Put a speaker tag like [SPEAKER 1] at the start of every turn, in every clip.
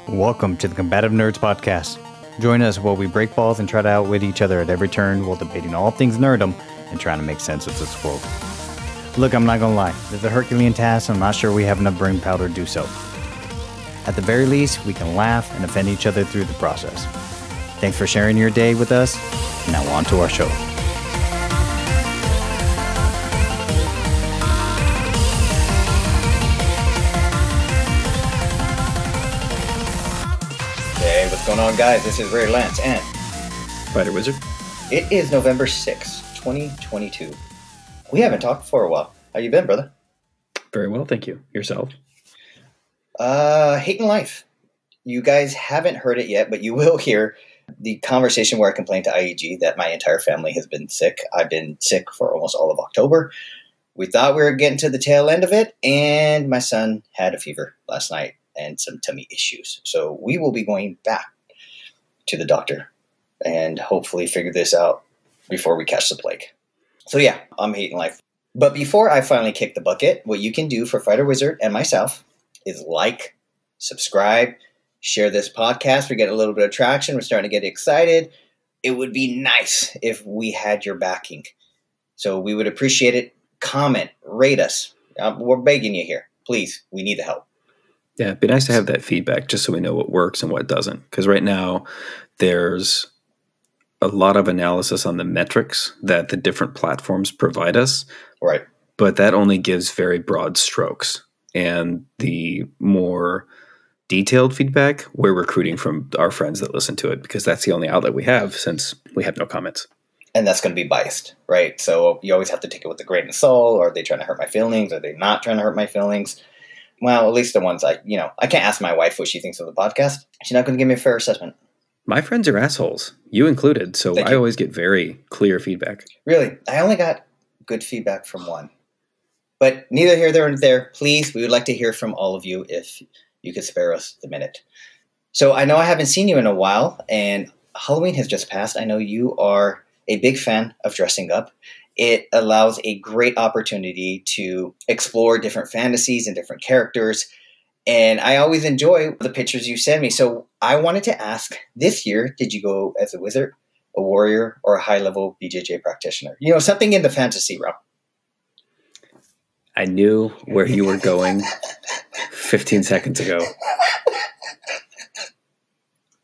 [SPEAKER 1] Welcome to the Combative Nerds Podcast. Join us while we break balls and try to outwit each other at every turn while debating all things nerdom and trying to make sense of this world. Look, I'm not gonna lie, it's a Herculean task and I'm not sure we have enough brain power to do so. At the very least, we can laugh and offend each other through the process. Thanks for sharing your day with us. Now on to our show.
[SPEAKER 2] Hey, what's going on, guys? This is Raiderlance and
[SPEAKER 3] FighterWizard.
[SPEAKER 2] It is November 6th, 2022. We haven't talked for a while. How you been, brother?
[SPEAKER 3] Very well, thank you. Yourself?
[SPEAKER 2] Hating life. You guys haven't heard it yet, but you will hear the conversation where I complained to IEG that my entire family has been sick. I've been sick for almost all of October. We thought we were getting to the tail end of it, and my son had a fever last night and some tummy issues. So we will be going back to the doctor and hopefully figure this out before we catch the plague. So yeah, I'm hating life. But before I finally kick the bucket, what you can do for FighterWizard and myself is like, subscribe, share this podcast. We get a little bit of traction. We're starting to get excited. It would be nice if we had your backing. So we would appreciate it. Comment, rate us. We're begging you here. Please, we need the help.
[SPEAKER 3] Yeah, it'd be nice to have that feedback just so we know what works and what doesn't. Because right now, there's a lot of analysis on the metrics that the different platforms provide us.
[SPEAKER 2] Right.
[SPEAKER 3] But that only gives very broad strokes. And the more detailed feedback, we're recruiting from our friends that listen to it because that's the only outlet we have since we have no comments.
[SPEAKER 2] And that's going to be biased, right? So you always have to take it with a grain of salt. Are they trying to hurt my feelings? Are they not trying to hurt my feelings? Well, at least the ones I can't ask my wife what she thinks of the podcast. She's not going to give me a fair assessment.
[SPEAKER 3] My friends are assholes, you included. So I always get very clear feedback.
[SPEAKER 2] Really? I only got good feedback from one. But neither here nor there. Please, we would like to hear from all of you if you could spare us the minute. So I know I haven't seen you in a while, and Halloween has just passed. I know you are a big fan of dressing up. It allows a great opportunity to explore different fantasies and different characters. And I always enjoy the pictures you send me. So I wanted to ask, this year, did you go as a wizard, a warrior, or a high-level BJJ practitioner? You know, something in the fantasy realm.
[SPEAKER 3] I knew where you were going 15 seconds ago.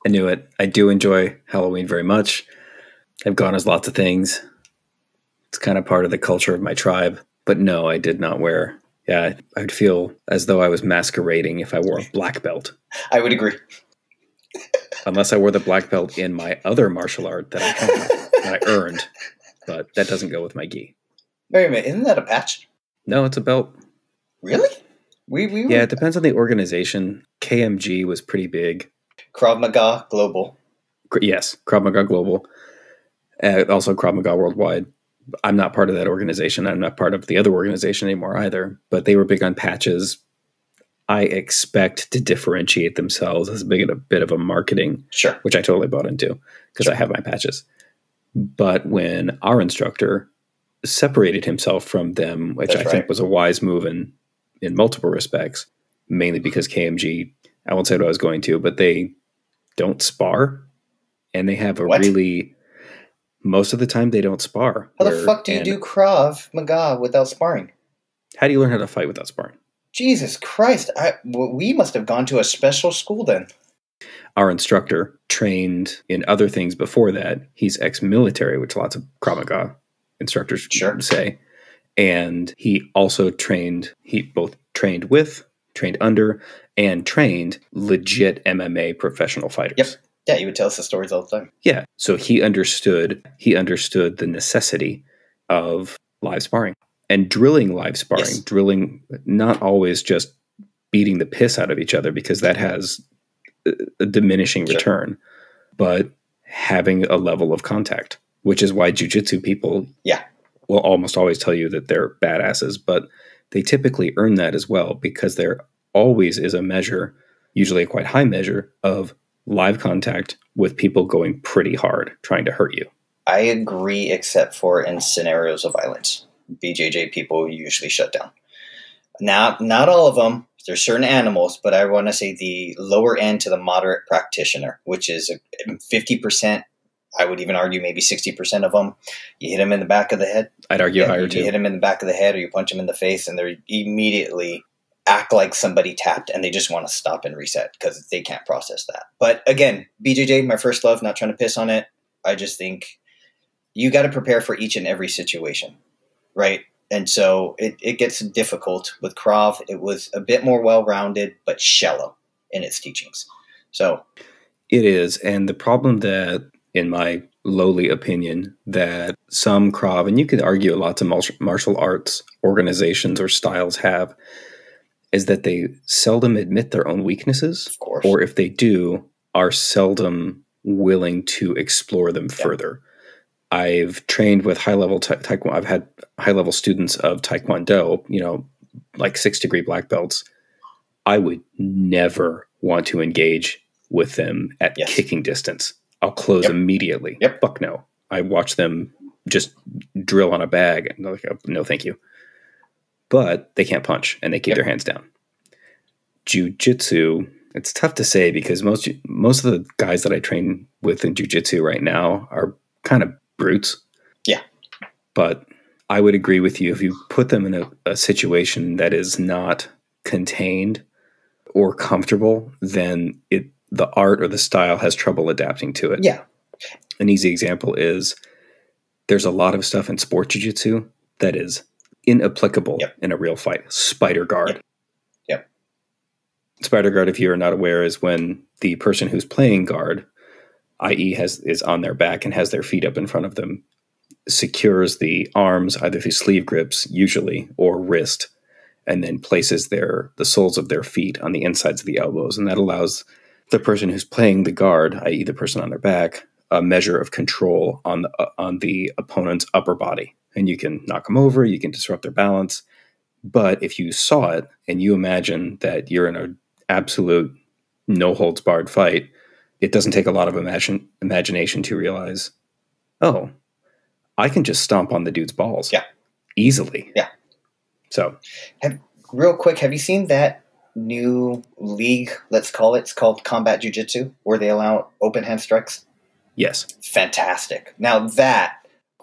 [SPEAKER 3] I knew it. I do enjoy Halloween very much. I've gone as lots of things. It's kind of part of the culture of my tribe. But no, I did not wear. Yeah, I would feel as though I was masquerading if I wore a black belt.
[SPEAKER 2] I would agree.
[SPEAKER 3] Unless I wore the black belt in my other martial art that I have, that I earned. But that doesn't go with my gi.
[SPEAKER 2] Wait a minute, isn't that a patch?
[SPEAKER 3] No, it's a belt.
[SPEAKER 2] Really?
[SPEAKER 3] Yeah, it depends on the organization. KMG was pretty big.
[SPEAKER 2] Krav Maga Global.
[SPEAKER 3] Yes, Krav Maga Global. Also Krav Maga Worldwide. I'm not part of that organization. I'm not part of the other organization anymore either. But they were big on patches. I expect to differentiate themselves as a bit of a marketing,
[SPEAKER 2] sure,
[SPEAKER 3] which I totally bought into because I have my patches. But when our instructor separated himself from them, which I think was a wise move in multiple respects, mainly because KMG, I won't say what I was going to, but they don't spar, and they have a really, most of the time they don't spar.
[SPEAKER 2] How the fuck do you do Krav Maga without sparring?
[SPEAKER 3] How do you learn how to fight without sparring?
[SPEAKER 2] Jesus Christ, we must have gone to a special school then.
[SPEAKER 3] Our instructor trained in other things before that. He's ex-military, which lots of Krav Maga instructors say. And he also trained, both trained under, and trained legit MMA professional fighters.
[SPEAKER 2] Yep. Yeah, you would tell us the stories all the time.
[SPEAKER 3] Yeah. So he understood the necessity of live sparring and drilling live sparring, drilling, not always just beating the piss out of each other because that has a diminishing return, but having a level of contact, which is why jiu-jitsu people will almost always tell you that they're badasses, but they typically earn that as well because there always is a measure, usually a quite high measure, of live contact with people going pretty hard, trying to hurt you.
[SPEAKER 2] I agree, except for in scenarios of violence. BJJ people usually shut down. Not all of them. There's certain animals, but I want to say the lower end to the moderate practitioner, which is 50%. I would even argue maybe 60% of them. You hit them in the back of the head.
[SPEAKER 3] I'd argue higher too.
[SPEAKER 2] You hit them in the back of the head or you punch them in the face and they immediately act like somebody tapped and they just want to stop and reset because they can't process that. But again, BJJ, my first love, not trying to piss on it. I just think you got to prepare for each and every situation, right? And so it gets difficult. With Krav, it was a bit more well-rounded, but shallow in its teachings. So
[SPEAKER 3] it is. And the problem that, in my lowly opinion, that some Krav, and you could argue lots of martial arts organizations or styles have, is that they seldom admit their own weaknesses.
[SPEAKER 2] Of course.
[SPEAKER 3] Or if they do, are seldom willing to explore them further. I've trained with high-level taekwondo. I've had high-level students of taekwondo, like 6-degree black belts. I would never want to engage with them at kicking distance. I'll close immediately. Fuck no. I watch them just drill on a bag and they're like, oh, no, thank you. But they can't punch and they keep their hands down. Jiu-jitsu, it's tough to say because most of the guys that I train with in jiu-jitsu right now are kind of brutes. Yeah. But I would agree with you if you put them in a situation that is not contained or comfortable, then the art or the style has trouble adapting to it. Yeah. An easy example is there's a lot of stuff in sport jiu-jitsu that is inapplicable in a real fight. Spider guard. Yep. Spider guard, if you are not aware, is when the person who's playing guard, i.e. is on their back and has their feet up in front of them, secures the arms either through sleeve grips usually or wrist, and then places the soles of their feet on the insides of the elbows. And that allows the person who's playing the guard, i.e. the person on their back, a measure of control on the opponent's upper body. And you can knock them over, you can disrupt their balance. But if you saw it and you imagine that you're in an absolute no-holds-barred fight, it doesn't take a lot of imagination to realize, oh, I can just stomp on the dude's balls. Yeah. Easily. Yeah. So.
[SPEAKER 2] Real quick, have you seen that new league, let's call it? It's called Combat Jiu-Jitsu, where they allow open hand strikes?
[SPEAKER 3] Yes.
[SPEAKER 2] Fantastic. Now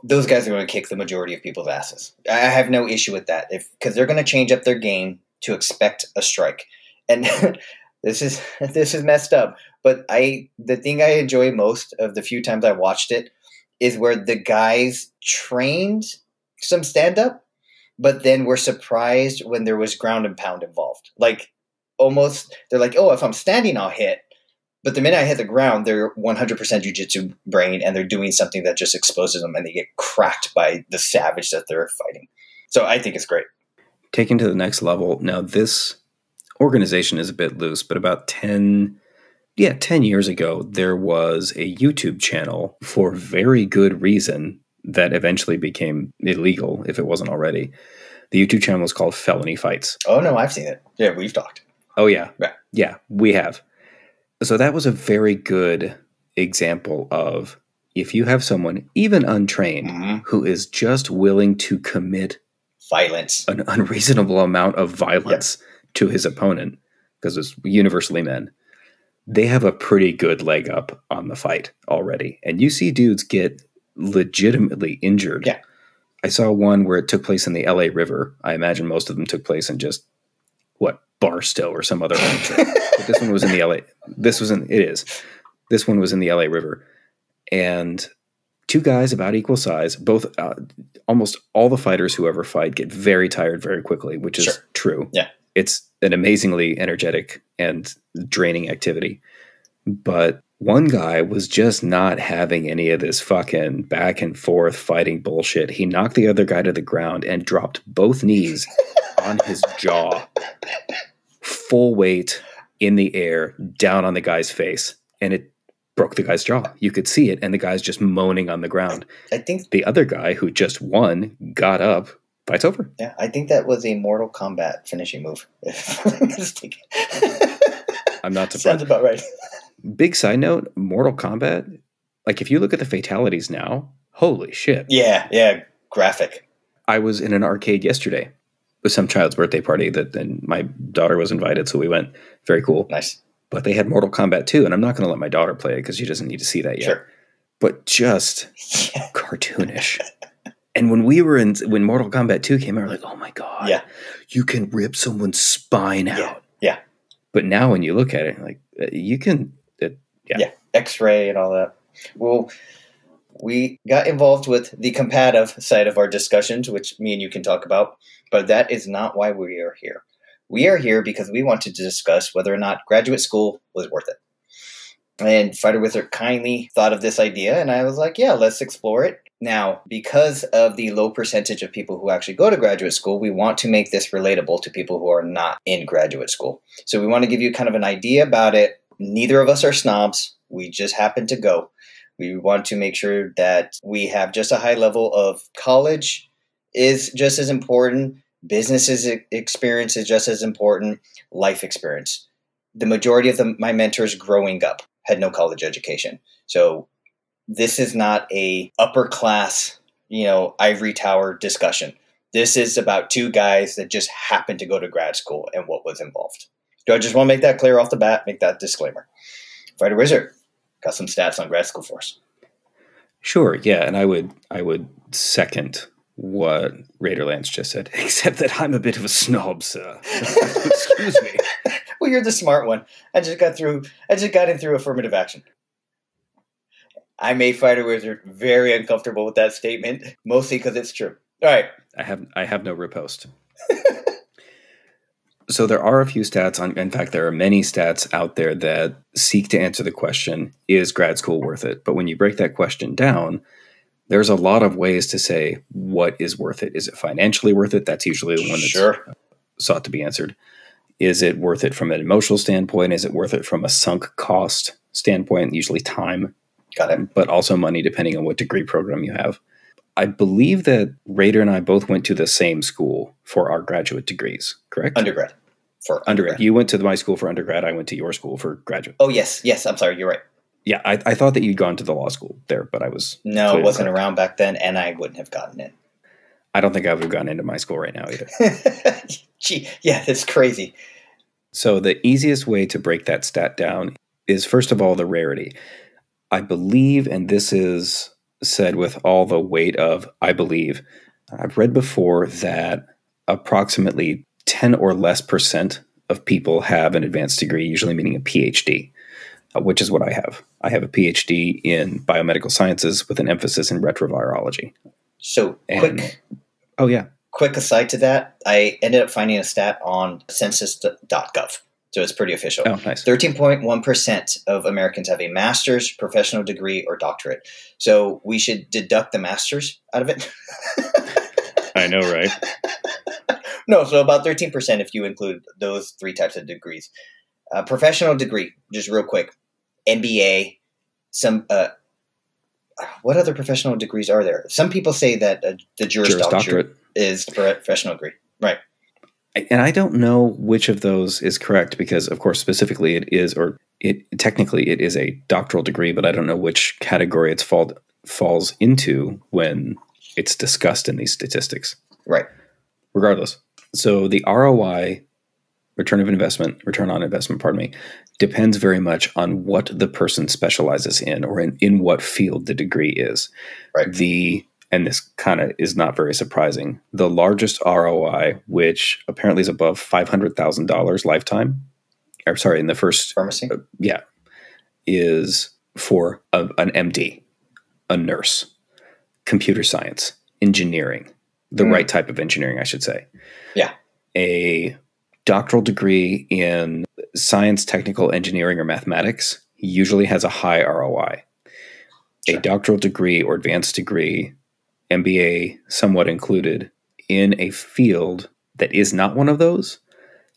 [SPEAKER 2] those guys are going to kick the majority of people's asses. I have no issue with that because they're going to change up their game to expect a strike. And this is messed up. But the thing I enjoy most of the few times I watched it is where the guys trained some stand-up, but then were surprised when there was ground and pound involved. Like almost, they're like, oh, if I'm standing, I'll hit. But the minute I hit the ground, they're 100% jiu-jitsu brain, and they're doing something that just exposes them, and they get cracked by the savage that they're fighting. So I think it's great.
[SPEAKER 3] Taken to the next level. Now, this organization is a bit loose, but about 10 years ago, there was a YouTube channel for very good reason that eventually became illegal, if it wasn't already. The YouTube channel was called Felony Fights.
[SPEAKER 2] Oh, no, I've seen it. Yeah, we've talked.
[SPEAKER 3] Oh, yeah. Yeah, we have. So that was a very good example of if you have someone, even untrained, who is just willing to commit
[SPEAKER 2] violence,
[SPEAKER 3] an unreasonable amount of violence to his opponent, because it's universally men, they have a pretty good leg up on the fight already. And you see dudes get legitimately injured. Yeah. I saw one where it took place in the LA River. I imagine most of them took place in just, Barstow or some other country. But this one was in the LA. This one was in the LA River. And two guys about equal size, both, almost all the fighters who ever fight get very tired very quickly, which is true. Yeah. It's an amazingly energetic and draining activity. But one guy was just not having any of this fucking back and forth fighting bullshit. He knocked the other guy to the ground and dropped both knees on his jaw, full weight in the air, down on the guy's face. And it broke the guy's jaw. You could see it, and the guy's just moaning on the ground. I think the other guy who just won got up. Fight's over.
[SPEAKER 2] Yeah, I think that was a Mortal Kombat finishing move.
[SPEAKER 3] I'm not surprised.
[SPEAKER 2] Sounds about right.
[SPEAKER 3] Big side note, Mortal Kombat, like if you look at the fatalities now, holy shit.
[SPEAKER 2] Yeah, graphic.
[SPEAKER 3] I was in an arcade yesterday some child's birthday party and my daughter was invited, so we went. Very cool.
[SPEAKER 2] Nice.
[SPEAKER 3] But they had Mortal Kombat 2, and I'm not going to let my daughter play it because she doesn't need to see that yet.
[SPEAKER 2] Sure.
[SPEAKER 3] But just cartoonish. And when Mortal Kombat 2 came out, we were like, oh my God, you can rip someone's spine out.
[SPEAKER 2] Yeah.
[SPEAKER 3] But now when you look at it, like you can,
[SPEAKER 2] X-ray and all that. Well, we got involved with the combative side of our discussions, which me and you can talk about, but that is not why we are here. We are here because we wanted to discuss whether or not graduate school was worth it. And FightterWizard kindly thought of this idea, and I was like, yeah, let's explore it. Now, because of the low percentage of people who actually go to graduate school, we want to make this relatable to people who are not in graduate school. So we want to give you kind of an idea about it. Neither of us are snobs. We just happen to go. We want to make sure that we have just a high level of college is just as important. Business experience is just as important. Life experience. The majority of my mentors growing up had no college education. So this is not a upper class, ivory tower discussion. This is about two guys that just happened to go to grad school and what was involved. So I just want to make that clear off the bat, make that disclaimer. FightterWizard, got some stats on grad school for us.
[SPEAKER 3] Sure, yeah, and I would second what Raiderlance just said, except that I'm a bit of a snob, sir. Excuse me.
[SPEAKER 2] Well, you're the smart one. I just got in through affirmative action. I made FightterWizard very uncomfortable with that statement, mostly because it's true. All right.
[SPEAKER 3] I have no riposte. So there are a few stats in fact, there are many stats out there that seek to answer the question, is grad school worth it? But when you break that question down, there's a lot of ways to say what is worth it. Is it financially worth it? That's usually the one that's sought to be answered. Is it worth it from an emotional standpoint? Is it worth it from a sunk cost standpoint? Usually time.
[SPEAKER 2] Got it.
[SPEAKER 3] But also money, depending on what degree program you have. I believe that Raider and I both went to the same school for our graduate degrees, correct?
[SPEAKER 2] Undergrad. For undergrad.
[SPEAKER 3] You went to my school for undergrad. I went to your school for graduate.
[SPEAKER 2] Oh, yes. Yes. I'm sorry. You're right.
[SPEAKER 3] Yeah. I thought that you'd gone to the law school there, but I was...
[SPEAKER 2] No, it wasn't around back then, and I wouldn't have gotten in.
[SPEAKER 3] I don't think I would have gotten into my school right now either.
[SPEAKER 2] Gee, yeah, that's crazy.
[SPEAKER 3] So the easiest way to break that stat down is, first of all, the rarity. I believe, and this is said with all the weight of I believe, I've read before that approximately 10 or less % of people have an advanced degree, usually meaning a PhD, which is what I have. I have a PhD in biomedical sciences with an emphasis in retrovirology.
[SPEAKER 2] So
[SPEAKER 3] Oh, yeah.
[SPEAKER 2] Quick aside to that, I ended up finding a stat on census.gov. So it's pretty official.
[SPEAKER 3] Oh, nice.
[SPEAKER 2] 13.1% of Americans have a master's, professional degree, or doctorate. So we should deduct the master's out of it.
[SPEAKER 3] I know, right?
[SPEAKER 2] No, so about 13% if you include those three types of degrees. Professional degree, just real quick. MBA, some what other professional degrees are there? Some people say that the Juris Doctorate is professional degree. Right.
[SPEAKER 3] And I don't know which of those is correct because, of course, specifically it is, or technically it is a doctoral degree, but I don't know which category it falls into when it's discussed in these statistics.
[SPEAKER 2] Right.
[SPEAKER 3] Regardless. So the ROI, return on investment, depends very much on what the person specializes in or in what field the degree is.
[SPEAKER 2] Right.
[SPEAKER 3] And this kind of is not very surprising. The largest ROI, which apparently is above $500,000 lifetime, in the first
[SPEAKER 2] pharmacy,
[SPEAKER 3] is for an MD, a nurse, computer science, engineering, the right type of engineering, I should say.
[SPEAKER 2] Yeah.
[SPEAKER 3] A doctoral degree in science, technical, engineering, or mathematics usually has a high ROI. Sure. A doctoral degree or advanced degree, MBA somewhat included, in a field that is not one of those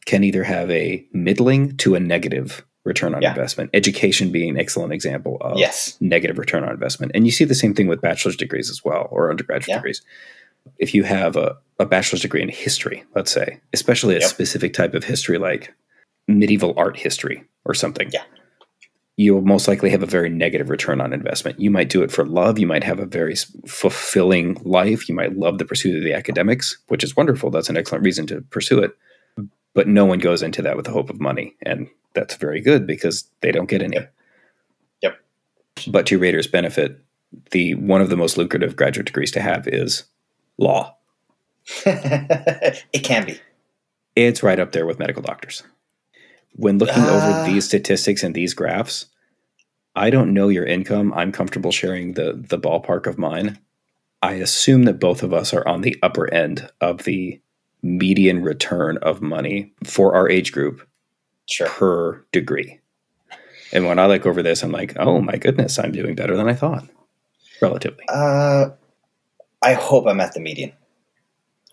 [SPEAKER 3] can either have a middling to a negative return on investment. Education being an excellent example of negative return on investment. And you see the same thing with bachelor's degrees as well, or undergraduate degrees. If you have a bachelor's degree in history, let's say, especially a specific type of history like medieval art history or something, you'll most likely have a very negative return on investment. You might do it for love. You might have a very fulfilling life. You might love the pursuit of the academics, which is wonderful. That's an excellent reason to pursue it. But no one goes into that with the hope of money. And that's very good because they don't get any.
[SPEAKER 2] Yep.
[SPEAKER 3] But to Raider's benefit, one of the most lucrative graduate degrees to have is law.
[SPEAKER 2] It can be.
[SPEAKER 3] It's right up there with medical doctors. When looking over these statistics and these graphs, I don't know your income. I'm comfortable sharing the ballpark of mine. I assume that both of us are on the upper end of the median return of money for our age group per degree. And when I look over this, I'm like, oh my goodness, I'm doing better than I thought, relatively.
[SPEAKER 2] I hope I'm at the median,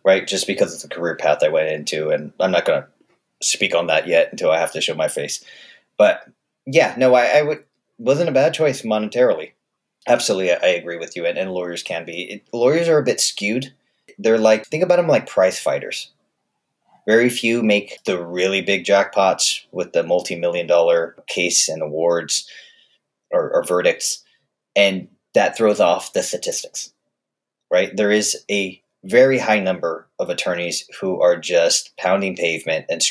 [SPEAKER 2] right? Just because it's a career path I went into, and I'm not going to speak on that yet until I have to show my face. But yeah, no, I wasn't a bad choice monetarily. Absolutely, I agree with you, and lawyers can be. Lawyers are a bit skewed. They're like, think about them like prize fighters. Very few make the really big jackpots with the multi-million-dollar case and awards or verdicts, and that throws off the statistics, right? There is a very high number of attorneys who are just pounding pavement and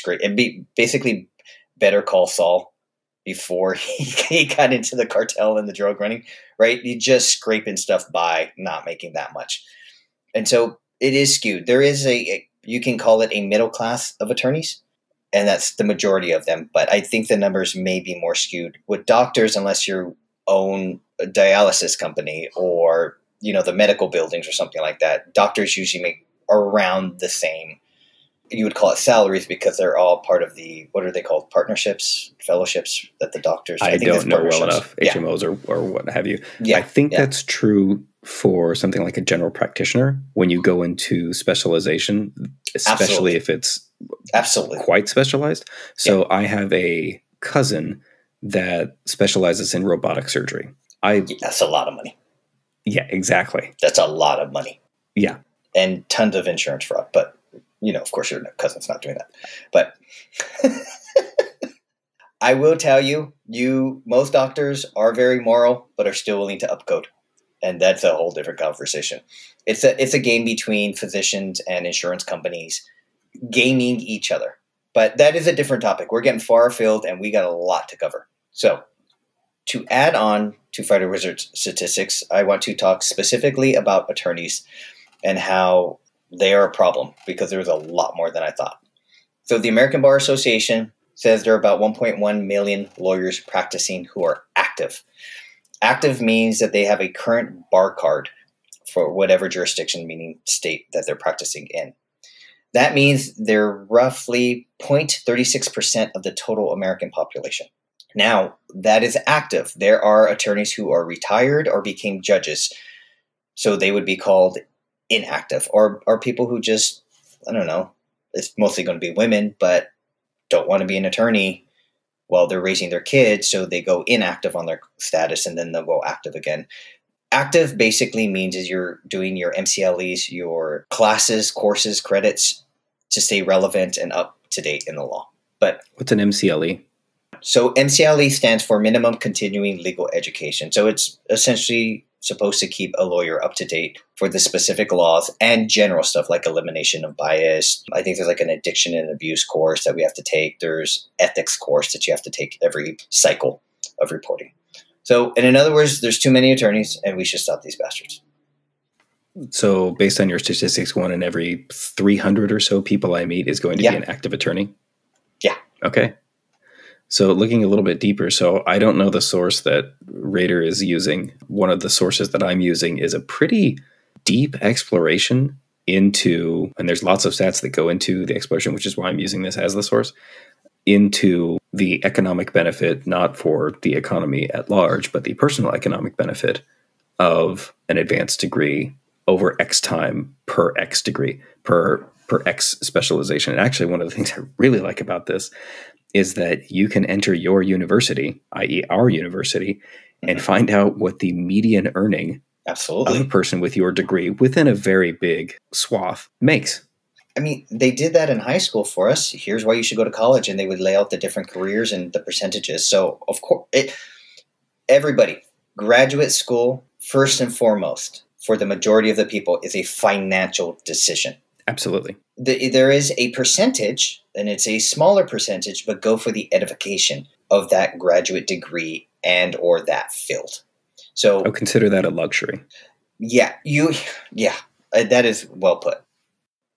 [SPEAKER 2] basically Better Call Saul before he got into the cartel and the drug running, right? You just scraping stuff by, not making that much. And so it is skewed. There is you can call it a middle class of attorneys, and that's the majority of them. But I think the numbers may be more skewed with doctors, unless you own a dialysis company or the medical buildings or something like that. Doctors usually make around the same. You would call it salaries because they're all part of the, what are they called? Partnerships, fellowships that the doctors.
[SPEAKER 3] I don't know well enough, HMOs or what have you. Yeah. I think that's true for something like a general practitioner when you go into specialization, especially if it's quite specialized. So I have a cousin that specializes in robotic surgery.
[SPEAKER 2] That's a lot of money.
[SPEAKER 3] Yeah, exactly.
[SPEAKER 2] That's a lot of money.
[SPEAKER 3] Yeah.
[SPEAKER 2] And tons of insurance fraud. But, of course, your cousin's not doing that. But I will tell you, most doctors are very moral, but are still willing to upcode. And that's a whole different conversation. It's a game between physicians and insurance companies gaming each other. But that is a different topic. We're getting far afield, and we got a lot to cover. So to add on to FighterWizard's statistics, I want to talk specifically about attorneys and how they are a problem, because there's a lot more than I thought. So the American Bar Association says there are about 1.1 million lawyers practicing who are active. Active means that they have a current bar card for whatever jurisdiction, meaning state, that they're practicing in. That means they're roughly 0.36% of the total American population. Now, that is active. There are attorneys who are retired or became judges, so they would be called inactive, or people who just, I don't know, it's mostly going to be women, but don't want to be an attorney while they're raising their kids, so they go inactive on their status, and then they'll go active again. Active basically means is you're doing your MCLEs, your classes, courses, credits to stay relevant and up to date in the law. But
[SPEAKER 3] what's an MCLE?
[SPEAKER 2] So MCLE stands for Minimum Continuing Legal Education. So it's essentially supposed to keep a lawyer up to date for the specific laws and general stuff like elimination of bias. I think there's like an addiction and abuse course that we have to take. There's ethics course that you have to take every cycle of reporting. So, and in other words, there's too many attorneys, and we should stop these bastards.
[SPEAKER 3] So based on your statistics, 1 in every 300 or so people I meet is going to be an active attorney?
[SPEAKER 2] Yeah.
[SPEAKER 3] Okay. So looking a little bit deeper, so I don't know the source that Raider is using. One of the sources that I'm using is a pretty deep exploration into, and there's lots of stats that go into the exploration, which is why I'm using this as the source, into the economic benefit, not for the economy at large, but the personal economic benefit of an advanced degree over X time per X degree, per X specialization. And actually, one of the things I really like about this is that you can enter your university, i.e. our university, and find out what the median earning of a person with your degree within a very big swath makes.
[SPEAKER 2] I mean, they did that in high school for us. Here's why you should go to college. And they would lay out the different careers and the percentages. So, of course, everybody, graduate school, first and foremost, for the majority of the people, is a financial decision.
[SPEAKER 3] Absolutely.
[SPEAKER 2] There is a percentage, and it's a smaller percentage, but go for the edification of that graduate degree and or that field. So
[SPEAKER 3] I'll consider that a luxury.
[SPEAKER 2] Yeah, that is well put.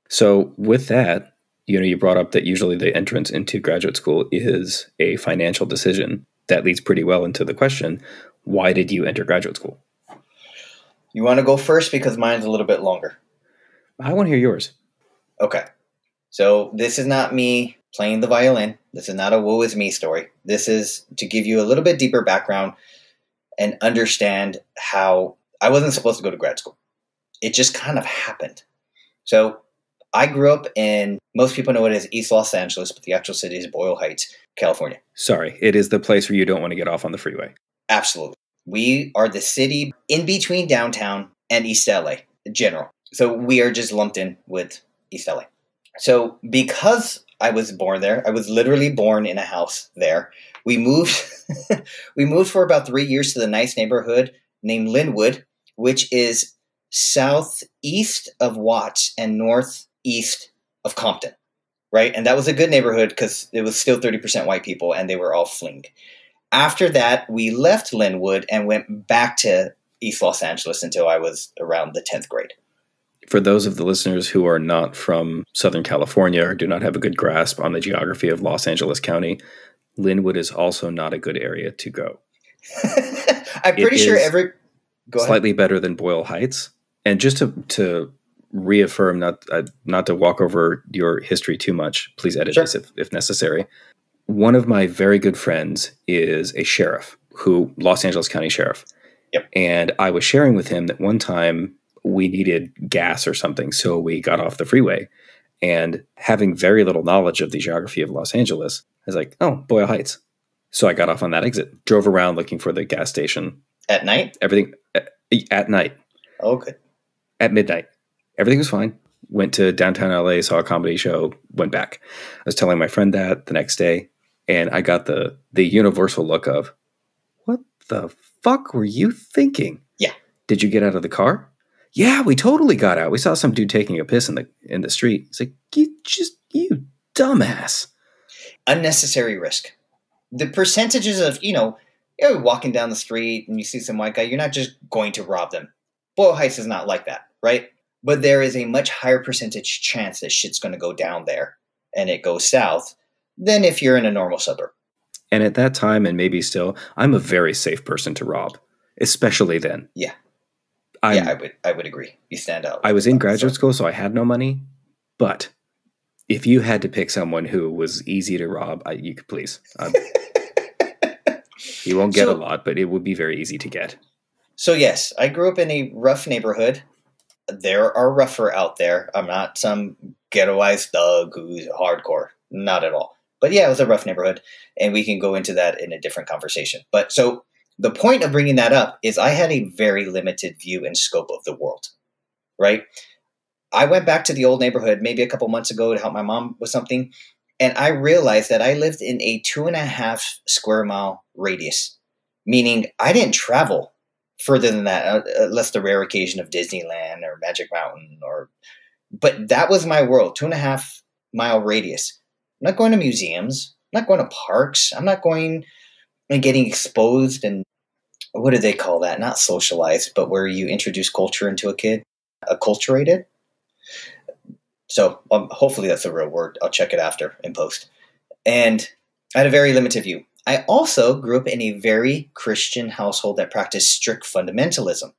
[SPEAKER 3] So with that, you brought up that usually the entrance into graduate school is a financial decision. That leads pretty well into the question, why did you enter graduate school?
[SPEAKER 2] You want to go first because mine's a little bit longer.
[SPEAKER 3] I want to hear yours.
[SPEAKER 2] Okay. So this is not me playing the violin. This is not a woe is me story. This is to give you a little bit deeper background and understand how I wasn't supposed to go to grad school. It just kind of happened. So I grew up in, most people know it as East Los Angeles, but the actual city is Boyle Heights, California.
[SPEAKER 3] Sorry, it is the place where you don't want to get off on the freeway.
[SPEAKER 2] Absolutely. We are the city in between downtown and East LA, general. So we are just lumped in with East LA. So because I was born there, I was literally born in a house there. We moved for about 3 years to the nice neighborhood named Linwood, which is southeast of Watts and northeast of Compton, right? And that was a good neighborhood because it was still 30% white people and they were all fleeing. After that, we left Linwood and went back to East Los Angeles until I was around the 10th grade.
[SPEAKER 3] For those of the listeners who are not from Southern California or do not have a good grasp on the geography of Los Angeles County, Linwood is also not a good area to go.
[SPEAKER 2] I'm pretty sure
[SPEAKER 3] slightly better than Boyle Heights. And just to reaffirm, not to walk over your history too much, please edit this if necessary. One of my very good friends is a sheriff, Los Angeles County Sheriff.
[SPEAKER 2] Yep.
[SPEAKER 3] And I was sharing with him that one time we needed gas or something, so we got off the freeway. And having very little knowledge of the geography of Los Angeles, I was like, oh, Boyle Heights. So I got off on that exit, drove around looking for the gas station.
[SPEAKER 2] At night?
[SPEAKER 3] Everything at night.
[SPEAKER 2] Oh, good.
[SPEAKER 3] At midnight. Everything was fine. Went to downtown LA, saw a comedy show, went back. I was telling my friend that the next day, and I got the universal look of, what the fuck were you thinking?
[SPEAKER 2] Yeah.
[SPEAKER 3] Did you get out of the car? Yeah, we totally got out. We saw some dude taking a piss in the street. It's like, you dumbass.
[SPEAKER 2] Unnecessary risk. The percentages of, you're walking down the street and you see some white guy, you're not just going to rob them. Boyle Heights is not like that, right? But there is a much higher percentage chance that shit's going to go down there and it goes south than if you're in a normal suburb.
[SPEAKER 3] And at that time, and maybe still, I'm a very safe person to rob, especially then.
[SPEAKER 2] Yeah. I would agree. You stand out.
[SPEAKER 3] I was in graduate school, so I had no money. But if you had to pick someone who was easy to rob, you could please. You won't get a lot, but it would be very easy to get.
[SPEAKER 2] So yes, I grew up in a rough neighborhood. There are rougher out there. I'm not some ghettoized thug who's hardcore. Not at all. But yeah, it was a rough neighborhood, and we can go into that in a different conversation. But so the point of bringing that up is I had a very limited view and scope of the world, right? I went back to the old neighborhood maybe a couple months ago to help my mom with something, and I realized that I lived in a 2.5 square mile radius, meaning I didn't travel further than that, unless the rare occasion of Disneyland or Magic Mountain, but that was my world, 2.5 mile radius. I'm not going to museums. I'm not going to parks. I'm not going and getting exposed and what do they call that? Not socialized, but where you introduce culture into a kid. Acculturated. So hopefully that's a real word. I'll check it after in post. And I had a very limited view. I also grew up in a very Christian household that practiced strict fundamentalism.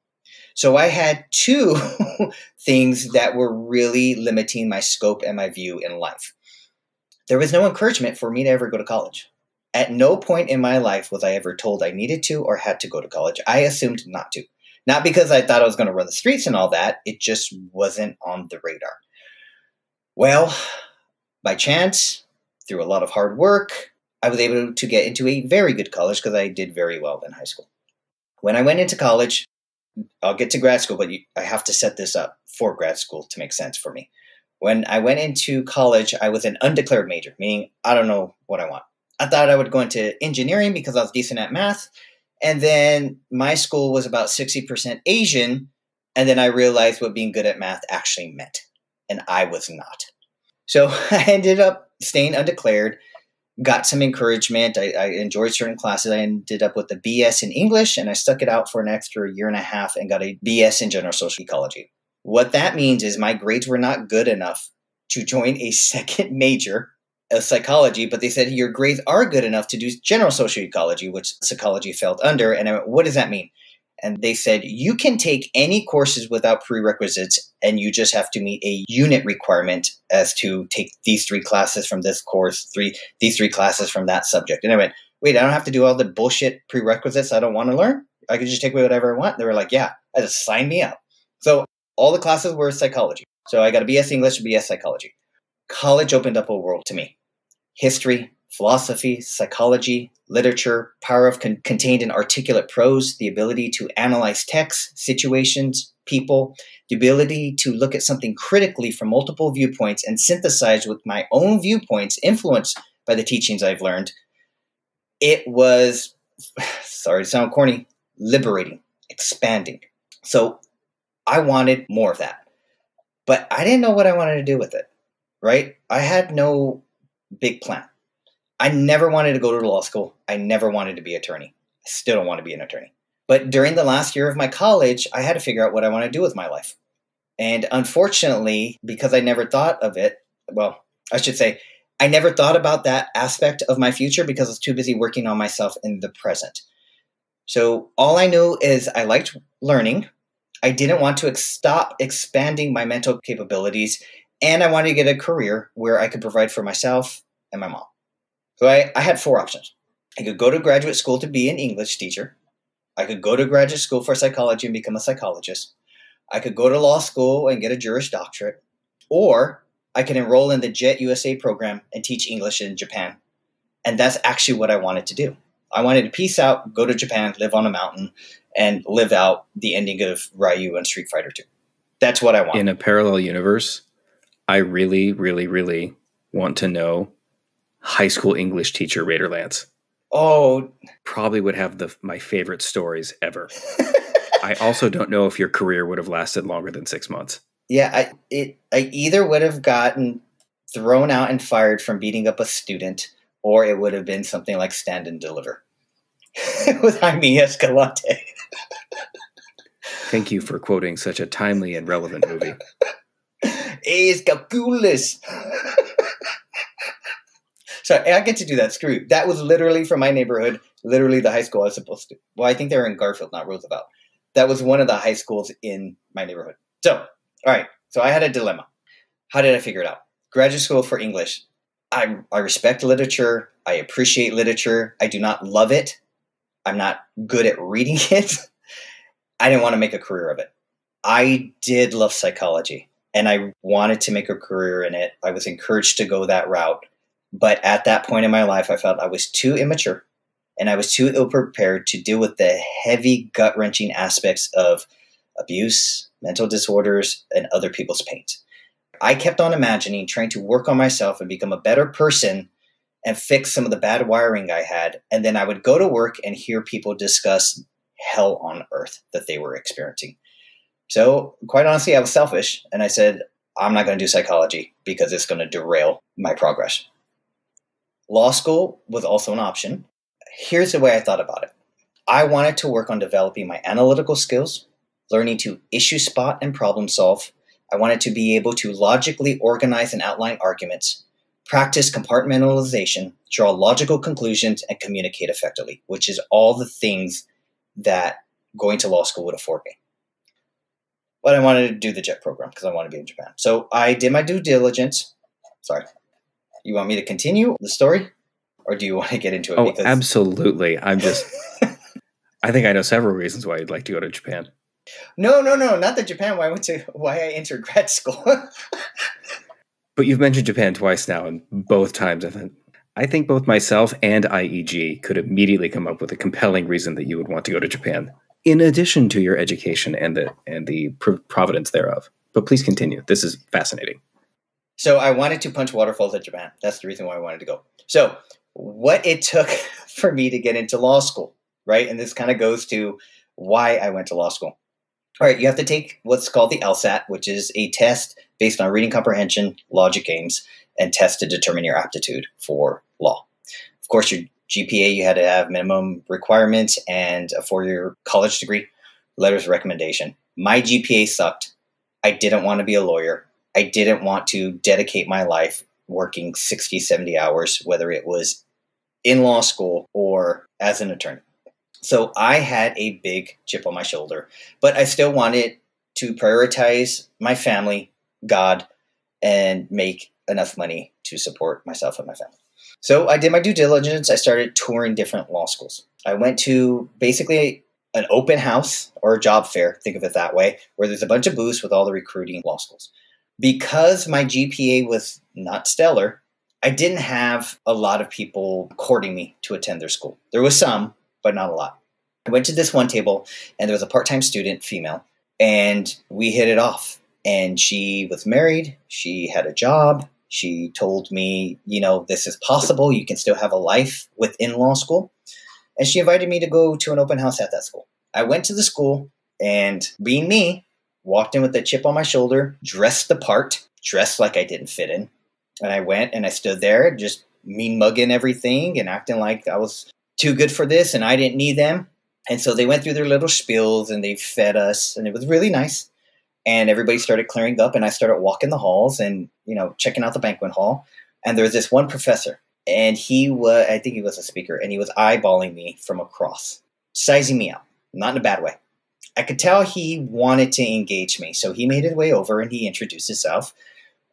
[SPEAKER 2] So I had two things that were really limiting my scope and my view in life. There was no encouragement for me to ever go to college. At no point in my life was I ever told I needed to or had to go to college. I assumed not to. Not because I thought I was going to run the streets and all that. It just wasn't on the radar. Well, by chance, through a lot of hard work, I was able to get into a very good college because I did very well in high school. When I went into college, I'll get to grad school, but I have to set this up for grad school to make sense for me. When I went into college, I was an undeclared major, meaning I don't know what I want. I thought I would go into engineering because I was decent at math, And then my school was about 60% Asian. And then I realized what being good at math actually meant. And I was not. So I ended up staying undeclared, got some encouragement. I enjoyed certain classes. I ended up with a BS in English, and I stuck it out for an extra year and a half and got a BS in general social ecology. What that means is my grades were not good enough to join a second major of psychology, but they said your grades are good enough to do general social ecology, which psychology fell under. And I went, what does that mean? And they said, you can take any courses without prerequisites, and you just have to meet a unit requirement as to take these 3 classes from this course, these 3 classes from that subject. And I went, wait, I don't have to do all the bullshit prerequisites I don't want to learn? I could just take whatever I want? They were like, yeah, I just sign me up. So all the classes were psychology. So I got a BS English, BS psychology. College opened up a world to me. History, philosophy, psychology, literature, power of contained in articulate prose, the ability to analyze texts, situations, people, the ability to look at something critically from multiple viewpoints and synthesize with my own viewpoints influenced by the teachings I've learned. It was, sorry to sound corny, liberating, expanding. So I wanted more of that. But I didn't know what I wanted to do with it, right? I had no big plan. I never wanted to go to law school. I never wanted to be an attorney. I still don't want to be an attorney. But during the last year of my college, I had to figure out what I want to do with my life. And unfortunately, because I never thought of it, well, I should say, I never thought about that aspect of my future because I was too busy working on myself in the present. So all I knew is I liked learning. I didn't want to stop expanding my mental capabilities. And I wanted to get a career where I could provide for myself and my mom. So I had 4 options. I could go to graduate school to be an English teacher. I could go to graduate school for psychology and become a psychologist. I could go to law school and get a Juris Doctorate. Or I could enroll in the JET USA program and teach English in Japan. And that's actually what I wanted to do. I wanted to peace out, go to Japan, live on a mountain, and live out the ending of Ryu and Street Fighter 2. That's what I want.
[SPEAKER 3] In a parallel universe, I really, really, really want to know high school English teacher Raiderlance.
[SPEAKER 2] Oh.
[SPEAKER 3] Probably would have my favorite stories ever. I also don't know if your career would have lasted longer than 6 months.
[SPEAKER 2] Yeah, I either would have gotten thrown out and fired from beating up a student, or it would have been something like Stand and Deliver with Jaime Escalante.
[SPEAKER 3] Thank you for quoting such a timely and relevant movie.
[SPEAKER 2] Es calculus. So I get to do that. Screw you. That was literally from my neighborhood, literally the high school I was supposed to. Well, I think they were in Garfield, not Roosevelt. That was one of the high schools in my neighborhood. So, all right. So I had a dilemma. How did I figure it out? Graduate school for English. I respect literature. I appreciate literature. I do not love it. I'm not good at reading it. I didn't want to make a career of it. I did love psychology, and I wanted to make a career in it. I was encouraged to go that route. But at that point in my life, I felt I was too immature and I was too ill-prepared to deal with the heavy, gut-wrenching aspects of abuse, mental disorders, and other people's pain. I kept on imagining trying to work on myself and become a better person and fix some of the bad wiring I had. And then I would go to work and hear people discuss hell on earth that they were experiencing. So quite honestly, I was selfish. And I said, I'm not going to do psychology because it's going to derail my progress. Law school was also an option. Here's the way I thought about it. I wanted to work on developing my analytical skills, learning to issue spot and problem solve. I wanted to be able to logically organize and outline arguments, practice compartmentalization, draw logical conclusions, and communicate effectively, which is all the things that going to law school would afford me. But I wanted to do the JET program because I wanted to be in Japan. So I did my due diligence. Sorry. You want me to continue the story? Or do you want to get into it?
[SPEAKER 3] Oh, absolutely. I think I know several reasons why you'd like to go to Japan.
[SPEAKER 2] No, not the Japan. Why I entered grad school.
[SPEAKER 3] But you've mentioned Japan twice now, and both times I think both myself and IEG could immediately come up with a compelling reason that you would want to go to Japan, in addition to your education and the providence thereof. But please continue. This is fascinating.
[SPEAKER 2] So I wanted to punch waterfalls at Japan. That's the reason why I wanted to go. So what it took for me to get into law school, right? And this kind of goes to why I went to law school. All right, you have to take what's called the LSAT, which is a test based on reading comprehension, logic aims, and test to determine your aptitude for law. Of course, your GPA, you had to have minimum requirements and a 4-year college degree, letters of recommendation. My GPA sucked. I didn't want to be a lawyer. I didn't want to dedicate my life working 60, 70 hours, whether it was in law school or as an attorney. So I had a big chip on my shoulder, but I still wanted to prioritize my family, God, and make enough money to support myself and my family. So I did my due diligence. I started touring different law schools. I went to basically an open house or a job fair, think of it that way, where there's a bunch of booths with all the recruiting law schools. Because my GPA was not stellar, I didn't have a lot of people courting me to attend their school. There was some, but not a lot. I went to this one table, and there was a part-time student, female, and we hit it off. And she was married. She had a job. She told me, this is possible. You can still have a life within law school. And she invited me to go to an open house at that school. I went to the school, and being me, walked in with a chip on my shoulder, dressed the part, dressed like I didn't fit in. And I went and I stood there just mean mugging everything and acting like I was too good for this and I didn't need them. And so they went through their little spiels and they fed us and it was really nice. And everybody started clearing up and I started walking the halls and, checking out the banquet hall. And there was this one professor and I think he was a speaker, and he was eyeballing me from across, sizing me out, not in a bad way. I could tell he wanted to engage me. So he made his way over and he introduced himself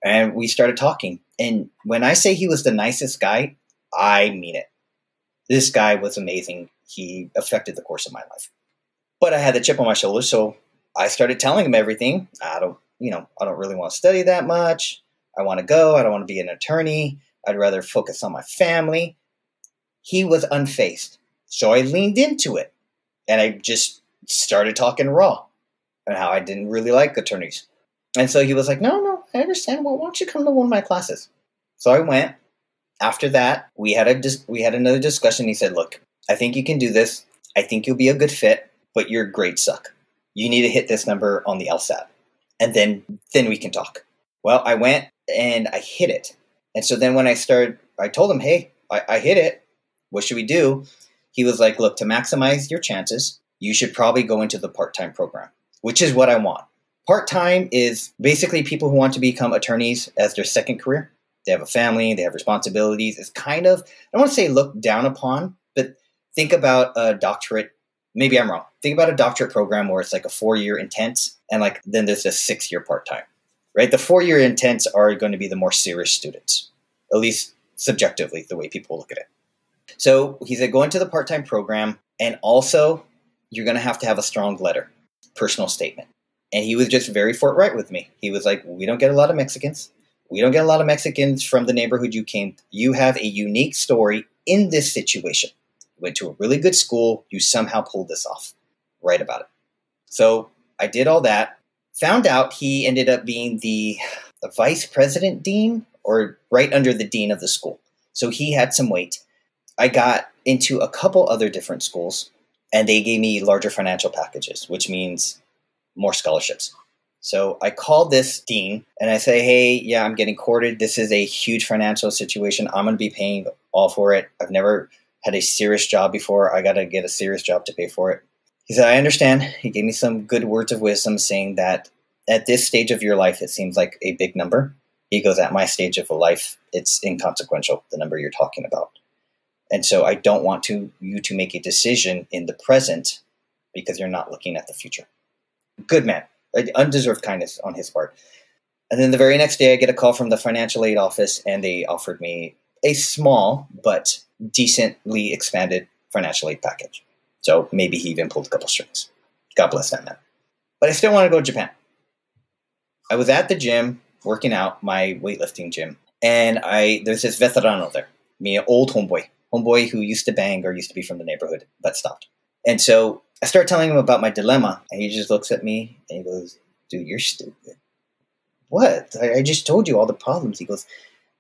[SPEAKER 2] and we started talking. And when I say he was the nicest guy, I mean it. This guy was amazing. He affected the course of my life. But I had the chip on my shoulder, so I started telling him everything. I don't really want to study that much. I want to go. I don't want to be an attorney. I'd rather focus on my family. He was unfazed. So I leaned into it and I just started talking raw and how I didn't really like attorneys. And so he was like, no, I understand. Well, why don't you come to one of my classes? So I went. After that, we had another discussion. He said, look, I think you can do this. I think you'll be a good fit, but your grades suck. You need to hit this number on the LSAT. And then we can talk. Well, I went and I hit it. And so then when I told him, hey, I hit it. What should we do? He was like, look, to maximize your chances, you should probably go into the part-time program, which is what I want. Part-time is basically people who want to become attorneys as their second career. They have a family, they have responsibilities. It's kind of, I don't want to say looked down upon, but think about a doctorate. Maybe I'm wrong. Think about a doctorate program where it's like a 4-year intense and then there's a 6-year part-time, right? The 4-year intense are going to be the more serious students, at least subjectively, the way people look at it. So he said, go into the part-time program, and also you're going to have a strong letter, personal statement. And he was just very forthright with me. He was like, we don't get a lot of Mexicans. We don't get a lot of Mexicans from the neighborhood you came. You have a unique story in this situation. You went to a really good school. You somehow pulled this off. Write about it. So I did all that. Found out he ended up being the vice president dean, or right under the dean of the school. So he had some weight. I got into a couple other different schools, and they gave me larger financial packages, which means more scholarships. So I called this dean and I say, hey, yeah, I'm getting courted. This is a huge financial situation. I'm going to be paying all for it. I've never had a serious job before. I got to get a serious job to pay for it. He said, I understand. He gave me some good words of wisdom saying that at this stage of your life, it seems like a big number. He goes, at my stage of life, it's inconsequential, the number you're talking about. And so I don't want you to make a decision in the present because you're not looking at the future. Good man. Undeserved kindness on his part. And then the very next day, I get a call from the financial aid office, and they offered me a small but decently expanded financial aid package. So maybe he even pulled a couple strings. God bless that man. But I still want to go to Japan. I was at the gym working out, my weightlifting gym, and there's this veterano there, me, an old homeboy who used to bang or used to be from the neighborhood, but stopped. And so I start telling him about my dilemma, and he just looks at me and he goes, dude, you're stupid. What? I just told you all the problems. He goes,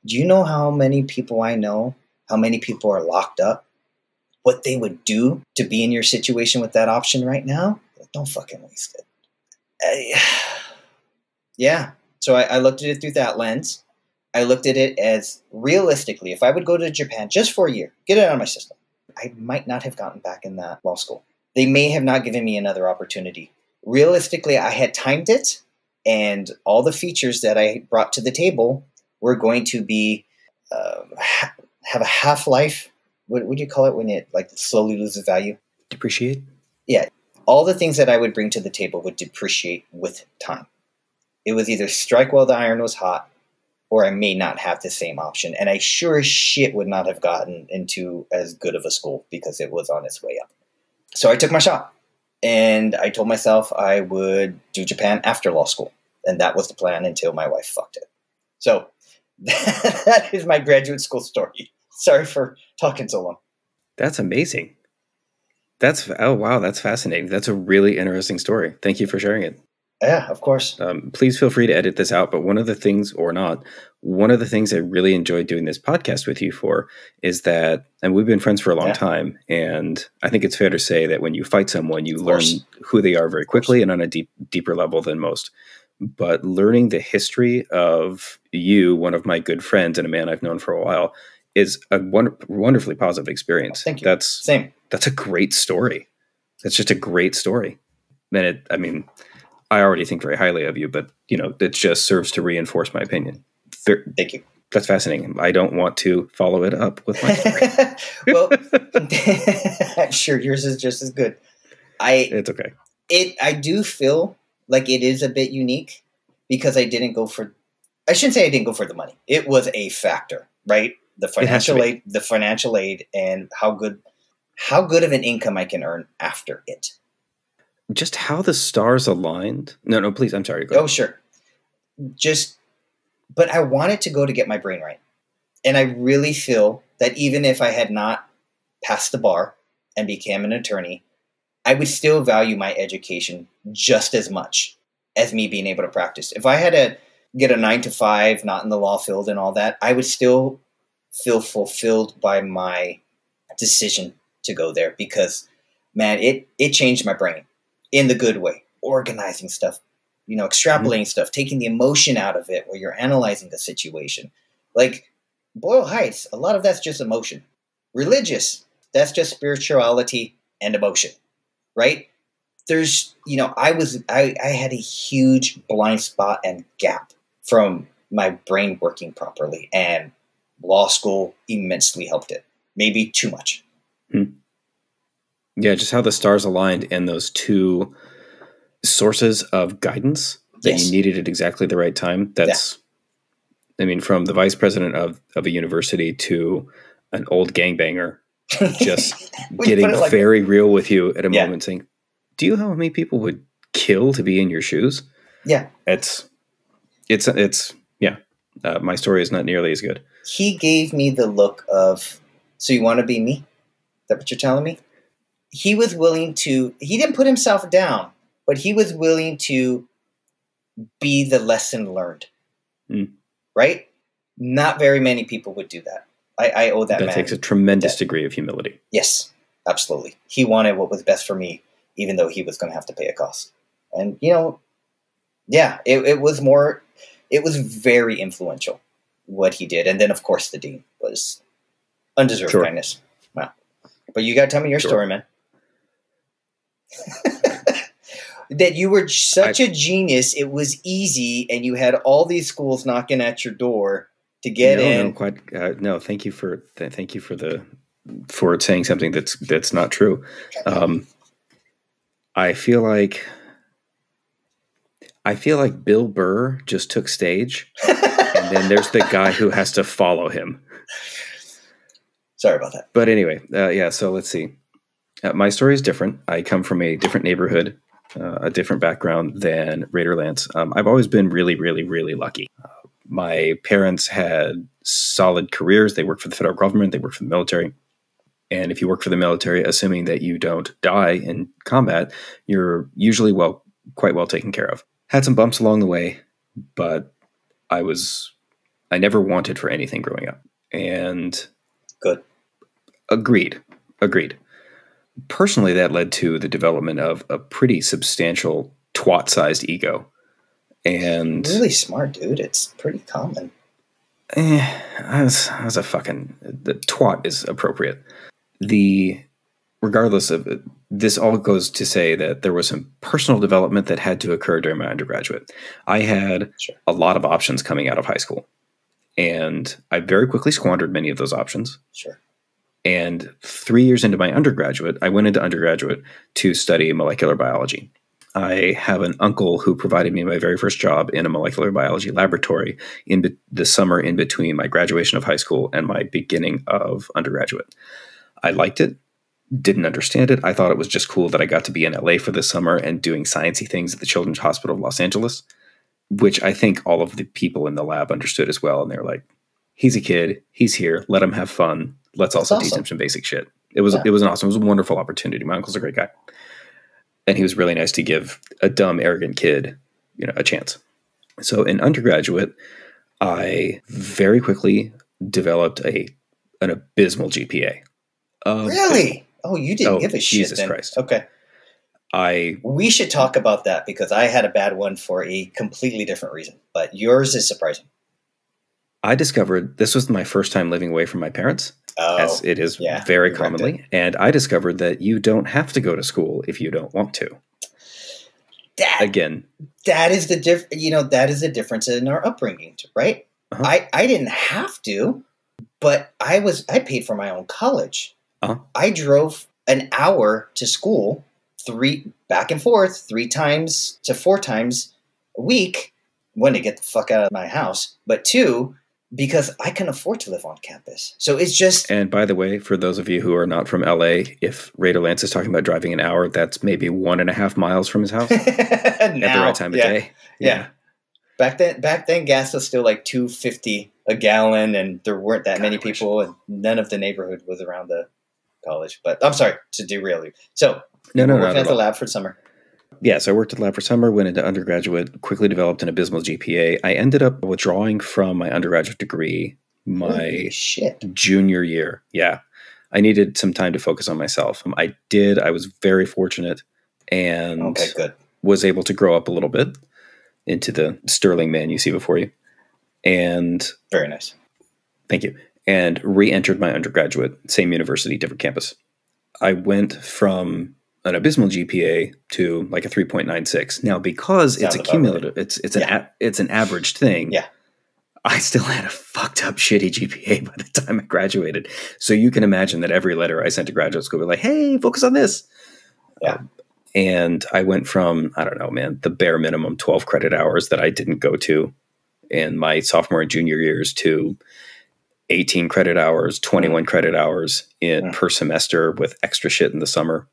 [SPEAKER 2] do you know how many people I know, how many people are locked up? what they would do to be in your situation with that option right now, don't fucking waste it. Yeah. So I looked at it through that lens. I looked at it as realistically, if I would go to Japan just for a year, get it out of my system, I might not have gotten back in that law school. They may have not given me another opportunity. Realistically, I had timed it, and all the features that I brought to the table were going to be have a half-life. What would you call it when it like slowly loses value?
[SPEAKER 3] Depreciate?
[SPEAKER 2] Yeah. All the things that I would bring to the table would depreciate with time. It was either strike while the iron was hot, or I may not have the same option. And I sure as shit would not have gotten into as good of a school because it was on its way up. So I took my shot. And I told myself I would do Japan after law school. And that was the plan until my wife fucked it. So that is my graduate school story. Sorry for talking so long.
[SPEAKER 3] That's amazing. Oh, wow. That's fascinating. That's a really interesting story. Thank you for sharing it.
[SPEAKER 2] Yeah, of course.
[SPEAKER 3] Please feel free to edit this out. But one of the things, or not, one of the things I really enjoyed doing this podcast with you for is that, and we've been friends for a long time, and I think it's fair to say that when you fight someone, you learn who they are very quickly and on a deeper level than most. But learning the history of you, one of my good friends and a man I've known for a while, is a wonderfully positive experience.
[SPEAKER 2] Thank you. Same.
[SPEAKER 3] That's a great story. That's just a great story. And I already think very highly of you, but it just serves to reinforce my opinion.
[SPEAKER 2] Thank you.
[SPEAKER 3] That's fascinating. I don't want to follow it up with my story.
[SPEAKER 2] Well, I'm sure yours is just as good.
[SPEAKER 3] It's okay.
[SPEAKER 2] I do feel like it is a bit unique because I shouldn't say I didn't go for the money. It was a factor, right? The financial aid, and how good of an income I can earn after it.
[SPEAKER 3] Just how the stars aligned. No, please. I'm sorry. Go ahead.
[SPEAKER 2] Oh, sure. But I wanted to go to get my brain right. And I really feel that even if I had not passed the bar and became an attorney, I would still value my education just as much as me being able to practice. If I had to get a 9 to 5, not in the law field and all that, I would still feel fulfilled by my decision to go there because, man, it changed my brain. In the good way, organizing stuff, extrapolating stuff, taking the emotion out of it where you're analyzing the situation. Like Boyle Heights, a lot of that's just emotion. Religious, that's just spirituality and emotion, right? There's, I had a huge blind spot and gap from my brain working properly, and law school immensely helped it. Maybe too much.
[SPEAKER 3] Yeah, just how the stars aligned in those two sources of guidance that you needed at exactly the right time. That's, from the vice president of a university to an old gangbanger, just getting very real with you at a moment saying, do you know how many people would kill to be in your shoes?
[SPEAKER 2] Yeah.
[SPEAKER 3] My story is not nearly as good.
[SPEAKER 2] He gave me the look of, so you want to be me? Is that what you're telling me? He was willing to, he didn't put himself down, but he was willing to be the lesson learned. Right? Not very many people would do that. I owe that man.
[SPEAKER 3] That takes a tremendous degree of humility.
[SPEAKER 2] Yes, absolutely. He wanted what was best for me, even though he was going to have to pay a cost. And, it was very influential what he did. And then, of course, the dean was undeserved kindness. Wow. But you got to tell me your story, man. That you were such a genius, it was easy, and you had all these schools knocking at your door to get in.
[SPEAKER 3] No, thank you for saying something that's not true. I feel like Bill Burr just took stage, and then there's the guy who has to follow him.
[SPEAKER 2] Sorry about that.
[SPEAKER 3] But anyway, so let's see. My story is different. I come from a different neighborhood, a different background than Raiderlance. I've always been really, really, really lucky. My parents had solid careers. They worked for the federal government. They worked for the military. And if you work for the military, assuming that you don't die in combat, you're usually quite well taken care of. Had some bumps along the way, but I never wanted for anything growing up. And
[SPEAKER 2] good.
[SPEAKER 3] Agreed. Agreed. Personally, that led to the development of a pretty substantial twat-sized ego. And
[SPEAKER 2] really smart, dude. It's pretty common.
[SPEAKER 3] I was a fucking... The twat is appropriate. Regardless of it, this all goes to say that there was some personal development that had to occur during my undergraduate. I had a lot of options coming out of high school. And I very quickly squandered many of those options.
[SPEAKER 2] Sure.
[SPEAKER 3] And 3 years into my undergraduate, I went into undergraduate to study molecular biology. I have an uncle who provided me my very first job in a molecular biology laboratory in the summer in between my graduation of high school and my beginning of undergraduate. I liked it, didn't understand it. I thought it was just cool that I got to be in LA for the summer and doing sciencey things at the Children's Hospital of Los Angeles, which I think all of the people in the lab understood as well. And they were like, he's a kid, he's here, let him have fun. Let's also teach him some basic shit. It was an awesome, it was a wonderful opportunity. My uncle's a great guy. And he was really nice to give a dumb, arrogant kid, a chance. So in undergraduate, I very quickly developed an abysmal GPA.
[SPEAKER 2] Really? Oh, you didn't give a shit
[SPEAKER 3] Jesus
[SPEAKER 2] then.
[SPEAKER 3] Christ.
[SPEAKER 2] Okay. We should talk about that because I had a bad one for a completely different reason. But yours is surprising.
[SPEAKER 3] I discovered this was my first time living away from my parents, as it is very commonly. And I discovered that you don't have to go to school if you don't want to. That is the difference in our upbringing, right? Uh-huh. I didn't have to, but I paid for my own college. Uh-huh. I drove an hour to school, back and forth 3 times to 4 times a week. 1, to get the fuck out of my house, but 2, because I can afford to live on campus. So it's just... And by the way, for those of you who are not from LA, if Raiderlance is talking about driving an hour, that's maybe 1.5 miles from his house at the right time of day.
[SPEAKER 2] Yeah. Back then, gas was still like $2.50 a gallon, and there weren't that many people, and none of the neighborhood was around the college. But I'm sorry to derail you. So, working at the lab for summer.
[SPEAKER 3] Yeah, so I worked at the lab for summer, went into undergraduate, quickly developed an abysmal GPA. I ended up withdrawing from my undergraduate degree my junior year. Yeah, I needed some time to focus on myself. I did. I was very fortunate and was able to grow up a little bit into the sterling man you see before you. And
[SPEAKER 2] very nice.
[SPEAKER 3] Thank you. And re-entered my undergraduate, same university, different campus. I went from an abysmal GPA to like a 3.96. Now, because it's a cumulative, it's an averaged thing.
[SPEAKER 2] Yeah.
[SPEAKER 3] I still had a fucked up shitty GPA by the time I graduated. So you can imagine that every letter I sent to graduate school was like, hey, focus on this.
[SPEAKER 2] Yeah.
[SPEAKER 3] And I went from, I don't know, man, the bare minimum 12 credit hours that I didn't go to in my sophomore and junior years to 18 credit hours, 21 credit hours per semester with extra shit in the summer.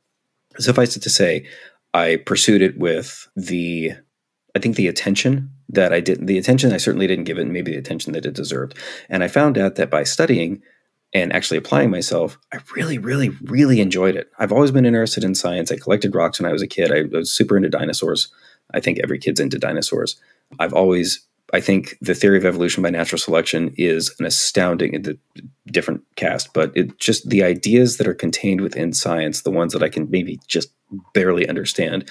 [SPEAKER 3] Suffice it to say, I pursued it with the attention that I did, the attention I certainly didn't give it, and maybe the attention that it deserved. And I found out that by studying and actually applying myself, I really, really, really enjoyed it. I've always been interested in science. I collected rocks when I was a kid. I was super into dinosaurs. I think every kid's into dinosaurs. I think the theory of evolution by natural selection is an astounding, different cast, but the ideas that are contained within science, the ones that I can maybe just barely understand,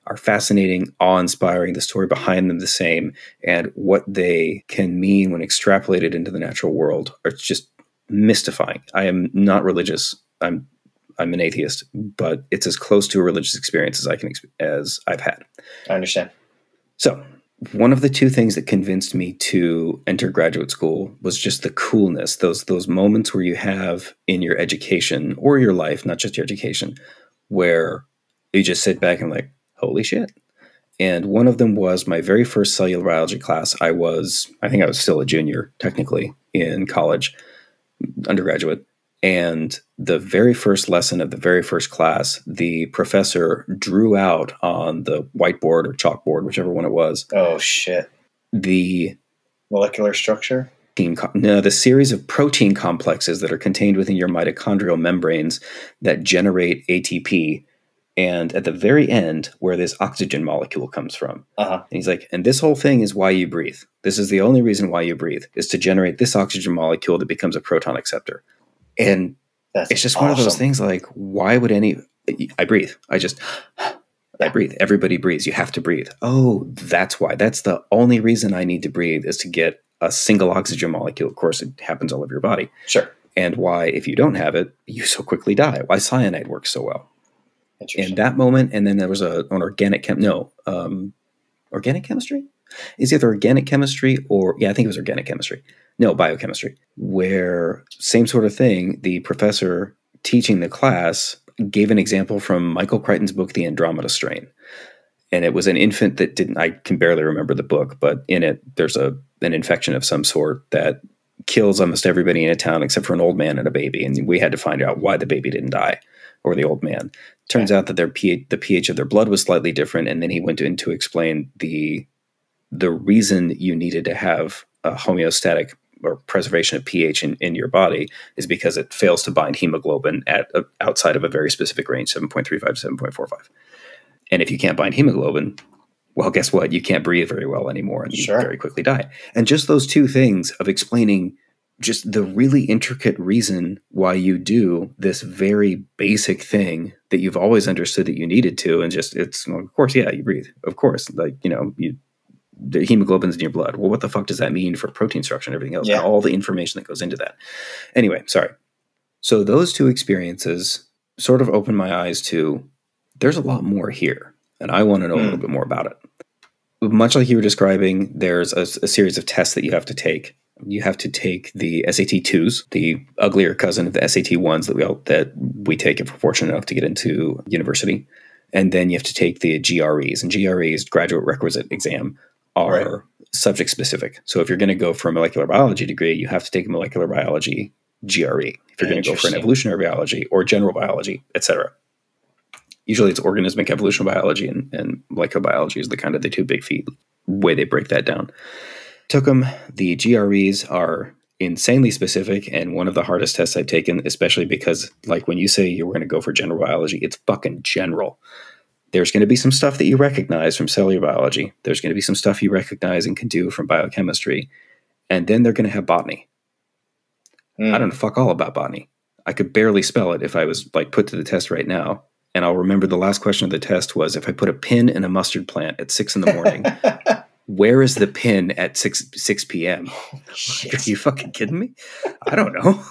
[SPEAKER 3] are fascinating, awe-inspiring, the story behind them the same, and what they can mean when extrapolated into the natural world are just mystifying. I am not religious. I'm an atheist, but it's as close to a religious experience as I've had.
[SPEAKER 2] I understand.
[SPEAKER 3] So, one of the 2 things that convinced me to enter graduate school was just the coolness, those moments where you have in your education or your life, not just your education, where you just sit back and like, holy shit. And one of them was my very first cellular biology class. I think I was still a junior technically in college, undergraduate. And the very first lesson of the very first class, the professor drew out on the whiteboard or chalkboard, whichever one it was.
[SPEAKER 2] Oh, shit.
[SPEAKER 3] The
[SPEAKER 2] molecular structure?
[SPEAKER 3] The series of protein complexes that are contained within your mitochondrial membranes that generate ATP. And at the very end, where this oxygen molecule comes from. And he's like, and this whole thing is why you breathe. This is the only reason why you breathe, is to generate this oxygen molecule that becomes a proton acceptor. And
[SPEAKER 2] That's
[SPEAKER 3] just one of those things like, why would I breathe. I breathe. Everybody breathes. You have to breathe. Oh, that's why. That's the only reason I need to breathe, is to get a single oxygen molecule. Of course, it happens all over your body.
[SPEAKER 2] Sure.
[SPEAKER 3] And why, if you don't have it, you so quickly die. Why cyanide works so well. In that moment, and then there was an organic organic chemistry? Is either organic chemistry or, I think it was organic chemistry. No, biochemistry, where same sort of thing. The professor teaching the class gave an example from Michael Crichton's book, The Andromeda Strain. And it was an infant that I can barely remember the book, but in it, there's an infection of some sort that kills almost everybody in a town except for an old man and a baby. And we had to find out why the baby didn't die, or the old man. Turns out that the pH of their blood was slightly different. And then he went in to explain the reason you needed to have a homeostatic or preservation of pH in your body is because it fails to bind hemoglobin at outside of a very specific range, 7.35 to 7.45. And if you can't bind hemoglobin, well, guess what? You can't breathe very well anymore, and you very quickly die. And just those two things of explaining just the really intricate reason why you do this very basic thing that you've always understood that you needed to, and just, of course, you breathe. Of course, the hemoglobin's in your blood. Well, what the fuck does that mean for protein structure and everything else? And all the information that goes into that. Anyway, sorry. So those two experiences sort of opened my eyes to, there's a lot more here, and I want to know a little bit more about it. Much like you were describing, there's a series of tests that you have to take. You have to take the SAT-2s, the uglier cousin of the SAT-1s that we take if we're fortunate enough to get into university. And then you have to take the GREs. And GREs, graduate requisite exam, are subject specific. So if you're going to go for a molecular biology degree, you have to take a molecular biology GRE. If you're going to go for an evolutionary biology or general biology, etc. Usually it's organismic evolutionary biology and molecular biology is the two big feet way they break that down. Took them. The GREs are insanely specific and one of the hardest tests I've taken, especially because, like, when you say you're going to go for general biology, it's fucking general. There's going to be some stuff that you recognize from cellular biology. There's going to be some stuff you recognize and can do from biochemistry. And then they're going to have botany. I don't know fuck all about botany. I could barely spell it if I was put to the test right now. And I'll remember the last question of the test was, if I put a pin in a mustard plant at 6 a.m, where is the pin at 6 p.m.? Are you fucking kidding me? I don't know.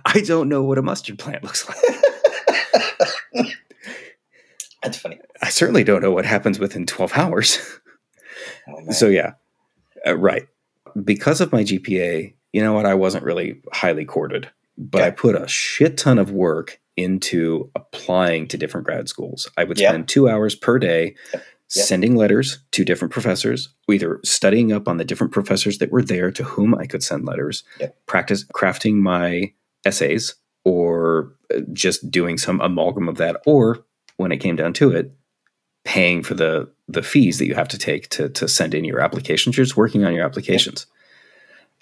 [SPEAKER 3] I don't know what a mustard plant looks like.
[SPEAKER 2] That's funny.
[SPEAKER 3] I certainly don't know what happens within 12 hours. So right. Because of my GPA, you know what? I wasn't really highly courted, but I put a shit ton of work into applying to different grad schools. I would spend 2 hours per day sending letters to different professors, either studying up on the different professors that were there to whom I could send letters, practice crafting my essays, or just doing some amalgam of that, or when it came down to it, paying for the fees that you have to take to send in your applications. You're just working on your applications.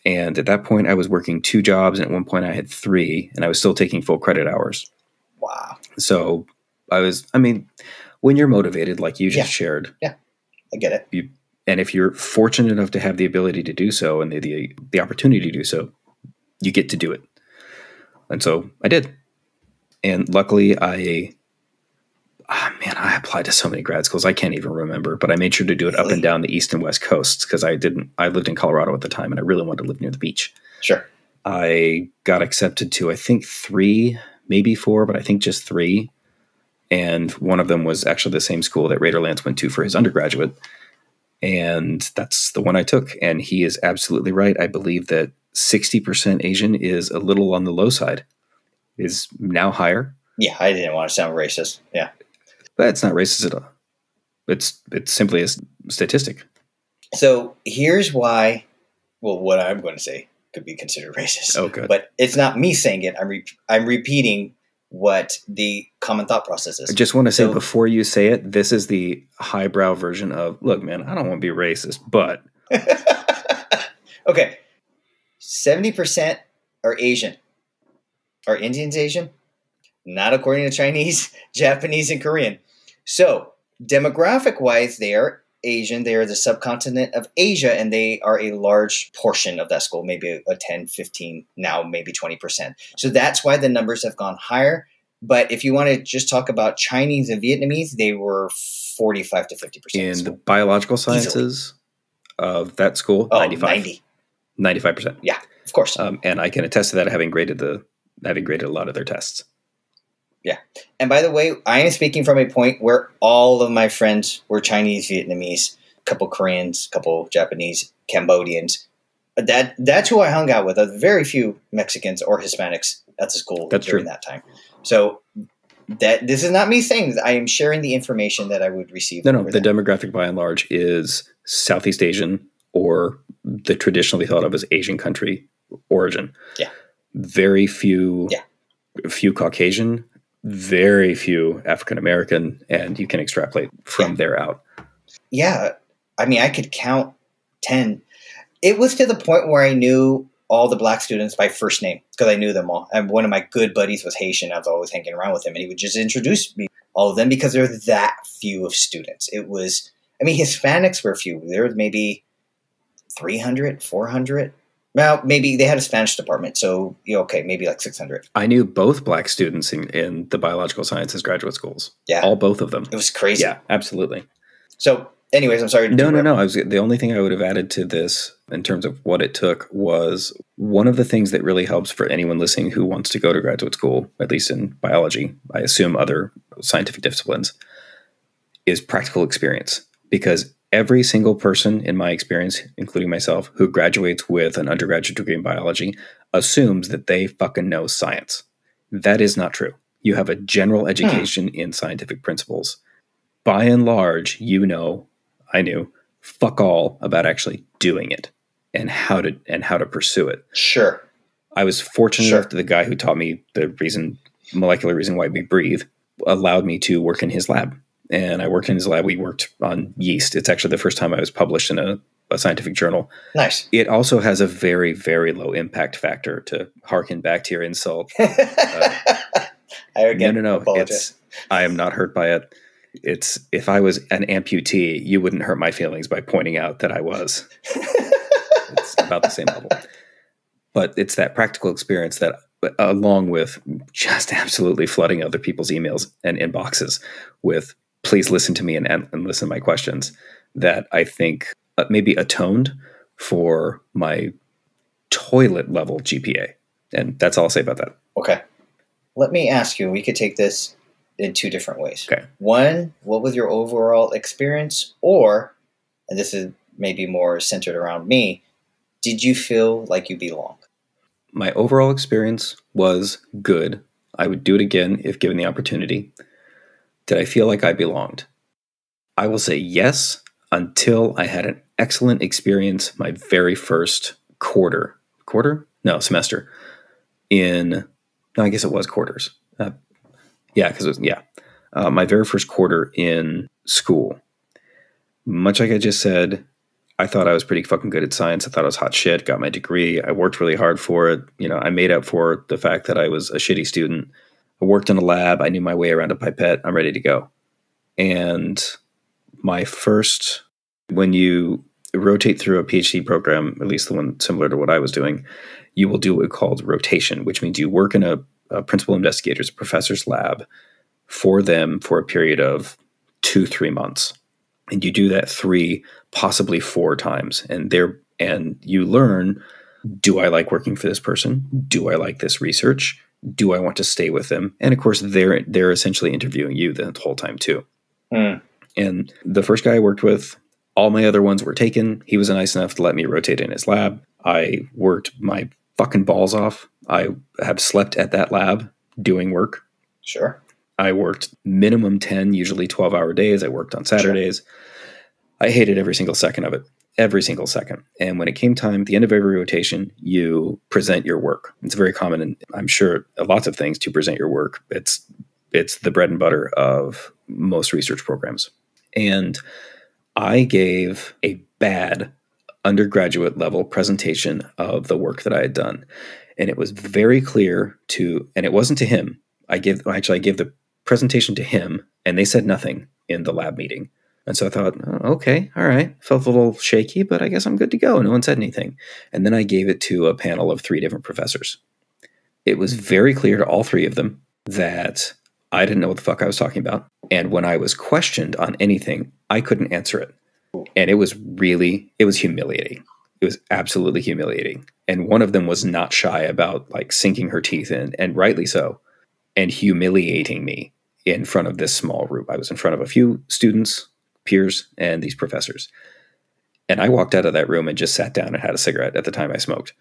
[SPEAKER 3] And at that point, I was working 2 jobs, and at one point I had 3, and I was still taking full credit hours.
[SPEAKER 2] Wow.
[SPEAKER 3] So when you're motivated, like you just shared.
[SPEAKER 2] Yeah, I get it.
[SPEAKER 3] And if you're fortunate enough to have the ability to do so and the opportunity to do so, you get to do it. And so I did. And luckily I applied to so many grad schools. I can't even remember, but I made sure to do it up and down the East and West coasts because I lived in Colorado at the time and I really wanted to live near the beach.
[SPEAKER 2] Sure.
[SPEAKER 3] I got accepted to, I think 3, maybe 4, but I think just 3. And one of them was actually the same school that Raiderlance went to for his undergraduate. And that's the one I took. And he is absolutely right. I believe that 60% Asian is a little on the low side, is now higher.
[SPEAKER 2] Yeah, I didn't want to sound racist. Yeah.
[SPEAKER 3] But it's not racist at all. It's simply a statistic.
[SPEAKER 2] So here's why, what I'm going to say could be considered racist.
[SPEAKER 3] Oh, good.
[SPEAKER 2] But it's not me saying it. I'm repeating what the common thought process is.
[SPEAKER 3] I just want to say before you say it, this is the highbrow version of, look, man, I don't want to be racist, but.
[SPEAKER 2] Okay. 70% are Asian. Are Indians Asian? Not according to Chinese, Japanese, and Korean. So demographic-wise, they are Asian. They are the subcontinent of Asia, and they are a large portion of that school, maybe a 10, 15, now maybe 20%. So that's why the numbers have gone higher. But if you want to just talk about Chinese and Vietnamese, they were 45 to 50%.
[SPEAKER 3] In the biological sciences of that school, 95%.
[SPEAKER 2] Yeah, of course.
[SPEAKER 3] And I can attest to that, having graded a lot of their tests.
[SPEAKER 2] Yeah. And by the way, I am speaking from a point where all of my friends were Chinese, Vietnamese, a couple Koreans, a couple Japanese, Cambodians. That's who I hung out with. Very few Mexicans or Hispanics at the school during that time. So this is not me saying that. I am sharing the information that I would receive.
[SPEAKER 3] No, the demographic by and large is Southeast Asian, or the traditionally thought of as Asian country origin.
[SPEAKER 2] Yeah.
[SPEAKER 3] Very few Caucasian, very few African American, and you can extrapolate from there out.
[SPEAKER 2] Yeah. I mean, I could count 10. It was to the point where I knew all the black students by first name because I knew them all. And one of my good buddies was Haitian. I was always hanging around with him, and he would just introduce me all of them because there were that few of students. Hispanics were few. There was maybe 300, 400. Well, maybe they had a Spanish department, so maybe like 600.
[SPEAKER 3] I knew both black students in the biological sciences graduate schools. Yeah, all both of them.
[SPEAKER 2] It was crazy.
[SPEAKER 3] Yeah, absolutely.
[SPEAKER 2] So, anyways, I'm sorry.
[SPEAKER 3] No. The only thing I would have added to this in terms of what it took was one of the things that really helps for anyone listening who wants to go to graduate school, at least in biology, I assume other scientific disciplines, is practical experience. Because every single person in my experience, including myself, who graduates with an undergraduate degree in biology assumes that they fucking know science. That is not true. You have a general education in scientific principles. By and large, I knew fuck all about actually doing it and how to pursue it.
[SPEAKER 2] Sure.
[SPEAKER 3] I was fortunate enough that the guy who taught me the molecular reason why we breathe allowed me to work in his lab. And I worked in his lab. We worked on yeast. It's actually the first time I was published in a scientific journal.
[SPEAKER 2] Nice.
[SPEAKER 3] It also has a very, very low impact factor, to harken back to your insult. No. I am not hurt by it. If I was an amputee, you wouldn't hurt my feelings by pointing out that I was. It's about the same level. But it's that practical experience that, along with just absolutely flooding other people's emails and inboxes with please listen to me and listen to my questions, that I think maybe atoned for my toilet level GPA. And that's all I'll say about that.
[SPEAKER 2] Okay. Let me ask you, we could take this in two different ways.
[SPEAKER 3] Okay.
[SPEAKER 2] One, what was your overall experience? Or, and this is maybe more centered around me, did you feel like you belonged?
[SPEAKER 3] My overall experience was good. I would do it again if given the opportunity. Did I feel like I belonged? I will say yes, until I had an excellent experience my very first semester I guess it was quarters. My very first quarter in school. Much like I just said, I thought I was pretty fucking good at science. I thought I was hot shit, got my degree. I worked really hard for it. I made up for the fact that I was a shitty student. I worked in a lab. I knew my way around a pipette. I'm ready to go. And when you rotate through a PhD program, at least the one similar to what I was doing, you will do what we called rotation, which means you work in a principal investigator's, a professor's lab for them for a period of 2-3 months. And you do that 3, possibly 4 times. And you learn, do I like working for this person? Do I like this research? Do I want to stay with them? And of course, they're essentially interviewing you the whole time too. And the first guy I worked with, all my other ones were taken. He was nice enough to let me rotate in his lab. I worked my fucking balls off. I have slept at that lab doing work.
[SPEAKER 2] Sure.
[SPEAKER 3] I worked minimum 10, usually 12-hour days. I worked on Saturdays. Sure. I hated every single second of it. Every single second. And when it came time, at the end of every rotation, you present your work. It's very common, and I'm sure lots of things, to present your work. It's the bread and butter of most research programs. And I gave a bad undergraduate level presentation of the work that I had done. And it was very clear and it wasn't to him. I gave the presentation to him, and they said nothing in the lab meeting. And so I thought, oh, okay, all right. Felt a little shaky, but I guess I'm good to go. No one said anything. And then I gave it to a panel of 3 different professors. It was very clear to all 3 of them that I didn't know what the fuck I was talking about. And when I was questioned on anything, I couldn't answer it. And it was humiliating. It was absolutely humiliating. And one of them was not shy about like sinking her teeth in, and rightly so, and humiliating me in front of this small group. I was in front of a few students, peers, and these professors. And I walked out of that room and just sat down and had a cigarette. At the time I smoked,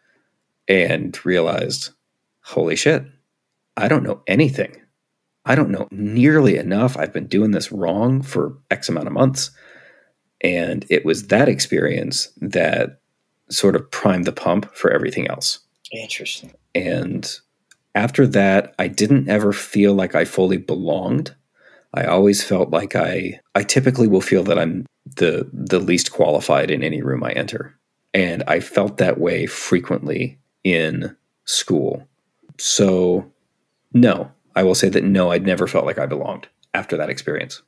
[SPEAKER 3] and realized, holy shit, I don't know anything. I don't know nearly enough. I've been doing this wrong for X amount of months. And it was that experience that sort of primed the pump for everything else.
[SPEAKER 2] Interesting.
[SPEAKER 3] And after that, I didn't ever feel like I fully belonged. I always felt like I typically will feel that I'm the least qualified in any room I enter. And I felt that way frequently in school. So no, I will say that no, I'd never felt like I belonged after that experience.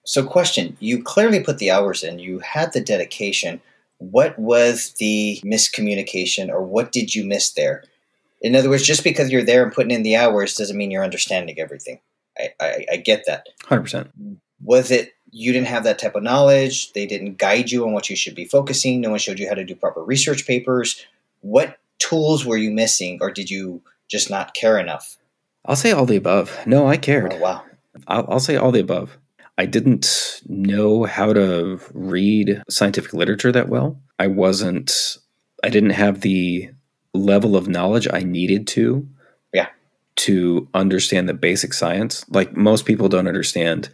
[SPEAKER 2] So question, you clearly put the hours in, you had the dedication. What was the miscommunication, or what did you miss there? In other words, just because you're there and putting in the hours doesn't mean you're understanding everything. I get that.
[SPEAKER 3] 100%.
[SPEAKER 2] Was it you didn't have that type of knowledge? They didn't guide you on what you should be focusing? No one showed you how to do proper research papers? What tools were you missing, or did you just not care enough?
[SPEAKER 3] I'll say all the above. No, I cared.
[SPEAKER 2] Oh, wow.
[SPEAKER 3] I'll say all the above. I didn't know how to read scientific literature that well. I didn't have the level of knowledge I needed to understand the basic science. Like most people don't understand,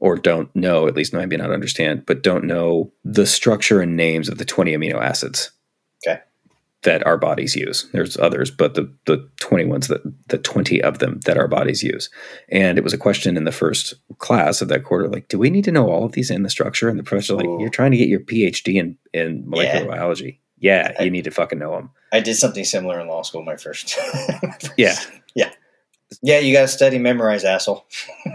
[SPEAKER 3] or don't know, at least maybe not understand, but don't know the structure and names of the 20 amino acids.
[SPEAKER 2] Okay.
[SPEAKER 3] That our bodies use. There's others, but the 20 of them that our bodies use. And it was a question in the first class of that quarter, like, do we need to know all of these in the structure? And the professor's like, you're trying to get your PhD in molecular biology. Yeah, you need to fucking know them.
[SPEAKER 2] I did something similar in law school, my first.
[SPEAKER 3] Yeah.
[SPEAKER 2] Yeah. Yeah, you got to study, memorize, asshole.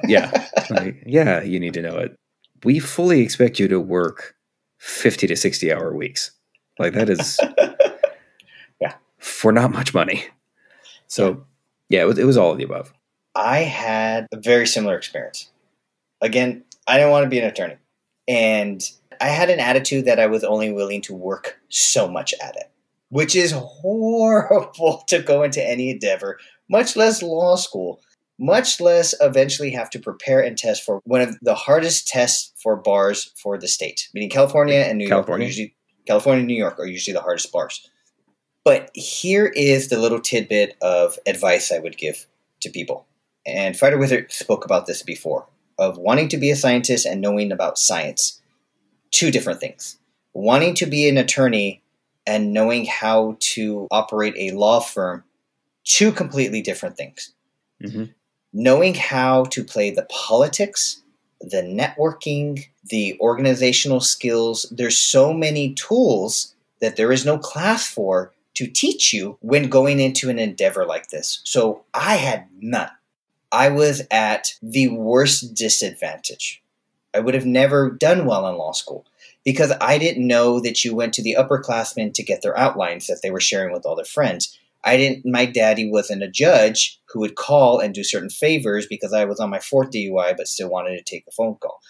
[SPEAKER 3] Yeah. Like, yeah, you need to know it. We fully expect you to work 50 to 60 hour weeks. Like that is... for not much money. So, yeah, it was all of the above.
[SPEAKER 2] I had a very similar experience. Again, I didn't want to be an attorney. And I had an attitude that I was only willing to work so much at it, which is horrible to go into any endeavor, much less law school, much less eventually have to prepare and test for one of the hardest tests for bars for the state, meaning California and New York. California and New York are usually the hardest bars. But here is the little tidbit of advice I would give to people. And FightterWizard spoke about this before, of wanting to be a scientist and knowing about science. 2 different things. Wanting to be an attorney and knowing how to operate a law firm, 2 completely different things. Mm-hmm. Knowing how to play the politics, the networking, the organizational skills. There's so many tools that there is no class for to teach you when going into an endeavor like this. So I had none. I was at the worst disadvantage. I would have never done well in law school because I didn't know that you went to the upperclassmen to get their outlines that they were sharing with all their friends. My daddy wasn't a judge who would call and do certain favors because I was on my 4th DUI but still wanted to take a phone call.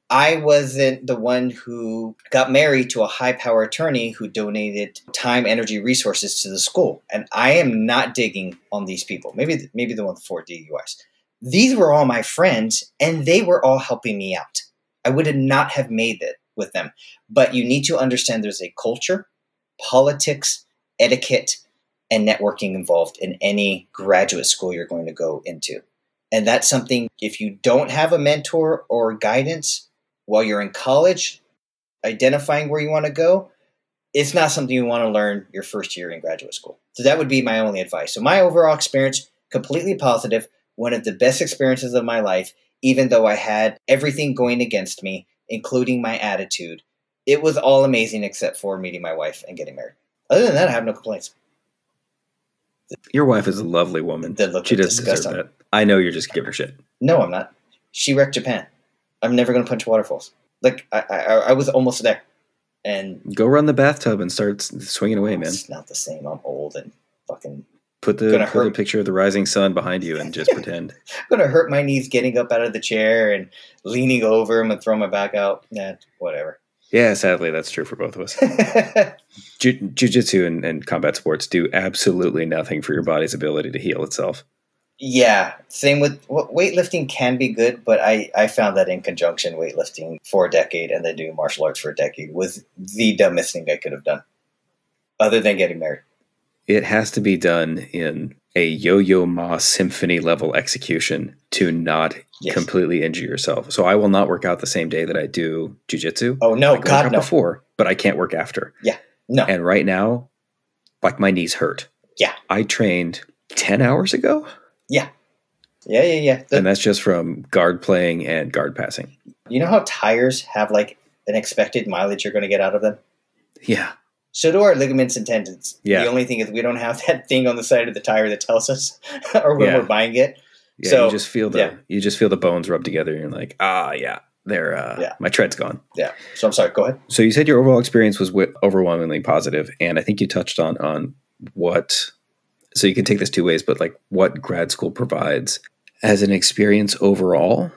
[SPEAKER 2] I wasn't the one who got married to a high-power attorney who donated time, energy, resources to the school. And I am not digging on these people. Maybe the one with 4 DUIs. These were all my friends, and they were all helping me out. I would not have made it with them. But you need to understand there's a culture, politics, etiquette, and networking involved in any graduate school you're going to go into. And that's something, if you don't have a mentor or guidance while you're in college, identifying where you want to go, it's not something you want to learn your first year in graduate school. So that would be my only advice. So my overall experience, completely positive, one of the best experiences of my life, even though I had everything going against me, including my attitude. It was all amazing except for meeting my wife and getting married. Other than that, I have no complaints.
[SPEAKER 3] Your wife is a lovely woman. She doesn't deserve that. I know you're just giving her shit.
[SPEAKER 2] No, I'm not. She wrecked Japan. I'm never going to punch waterfalls. Like I was almost there. And
[SPEAKER 3] go run the bathtub and start swinging away, man.
[SPEAKER 2] It's not the same. I'm old and fucking.
[SPEAKER 3] Put a picture of the rising sun behind you and just pretend.
[SPEAKER 2] I'm gonna hurt my knees getting up out of the chair and leaning over him and throw my back out. Nah, whatever.
[SPEAKER 3] Yeah, sadly, that's true for both of us. Jiu-jitsu and combat sports do absolutely nothing for your body's ability to heal itself.
[SPEAKER 2] Yeah, same with weightlifting can be good, but I found that in conjunction, weightlifting for a decade and then doing martial arts for a decade was the dumbest thing I could have done, other than getting married.
[SPEAKER 3] It has to be done in a Yo-Yo Ma symphony level execution to not completely injure yourself. So I will not work out the same day that I do jiu-jitsu.
[SPEAKER 2] Oh no, God no.
[SPEAKER 3] Before, but I can't work after.
[SPEAKER 2] Yeah, no.
[SPEAKER 3] And right now, like my knees hurt.
[SPEAKER 2] Yeah.
[SPEAKER 3] I trained 10 hours ago.
[SPEAKER 2] Yeah.
[SPEAKER 3] And that's just from guard playing and guard passing.
[SPEAKER 2] You know how tires have like an expected mileage you're going to get out of them?
[SPEAKER 3] Yeah.
[SPEAKER 2] So do our ligaments and tendons.
[SPEAKER 3] Yeah.
[SPEAKER 2] The only thing is we don't have that thing on the side of the tire that tells us or when we're buying it.
[SPEAKER 3] Yeah,
[SPEAKER 2] so,
[SPEAKER 3] you just feel the bones rub together and you're like, my tread's gone.
[SPEAKER 2] Yeah. So I'm sorry, go ahead.
[SPEAKER 3] So you said your overall experience was overwhelmingly positive, and I think you touched on what, so you can take this two ways, but like what grad school provides as an experience overall,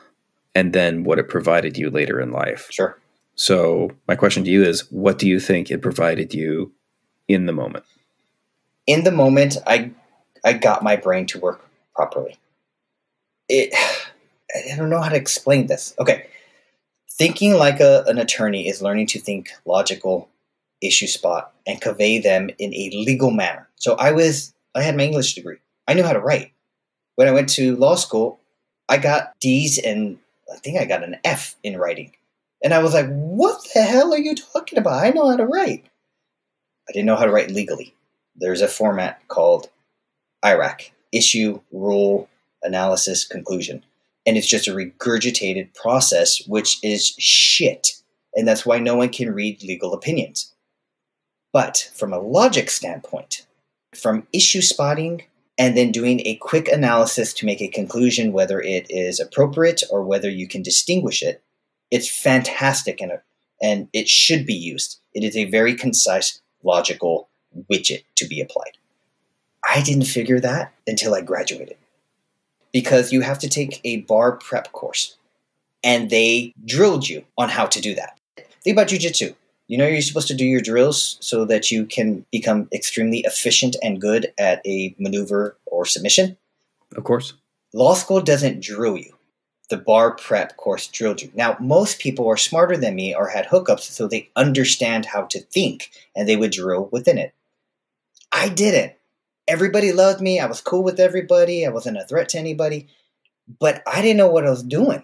[SPEAKER 3] and then what it provided you later in life.
[SPEAKER 2] Sure.
[SPEAKER 3] So my question to you is, what do you think it provided you in the moment?
[SPEAKER 2] In the moment, I got my brain to work properly. I don't know how to explain this. Okay. Thinking like an attorney is learning to think logical, issue spot, and convey them in a legal manner. So I had my English degree. I knew how to write. When I went to law school, I got D's and I think I got an F in writing. And I was like, what the hell are you talking about? I know how to write. I didn't know how to write legally. There's a format called IRAC, issue, rule, analysis, conclusion. And it's just a regurgitated process, which is shit. And that's why no one can read legal opinions. But from a logic standpoint, from issue spotting and then doing a quick analysis to make a conclusion whether it is appropriate or whether you can distinguish it, it's fantastic and it should be used. It is a very concise, logical widget to be applied. I didn't figure that until I graduated. Because you have to take a bar prep course. And they drilled you on how to do that. Think about jiu-jitsu. You know you're supposed to do your drills so that you can become extremely efficient and good at a maneuver or submission?
[SPEAKER 3] Of course.
[SPEAKER 2] Law school doesn't drill you. The bar prep course drilled you. Now, most people are smarter than me or had hookups so they understand how to think and they would drill within it. I didn't. Everybody loved me. I was cool with everybody. I wasn't a threat to anybody. But I didn't know what I was doing.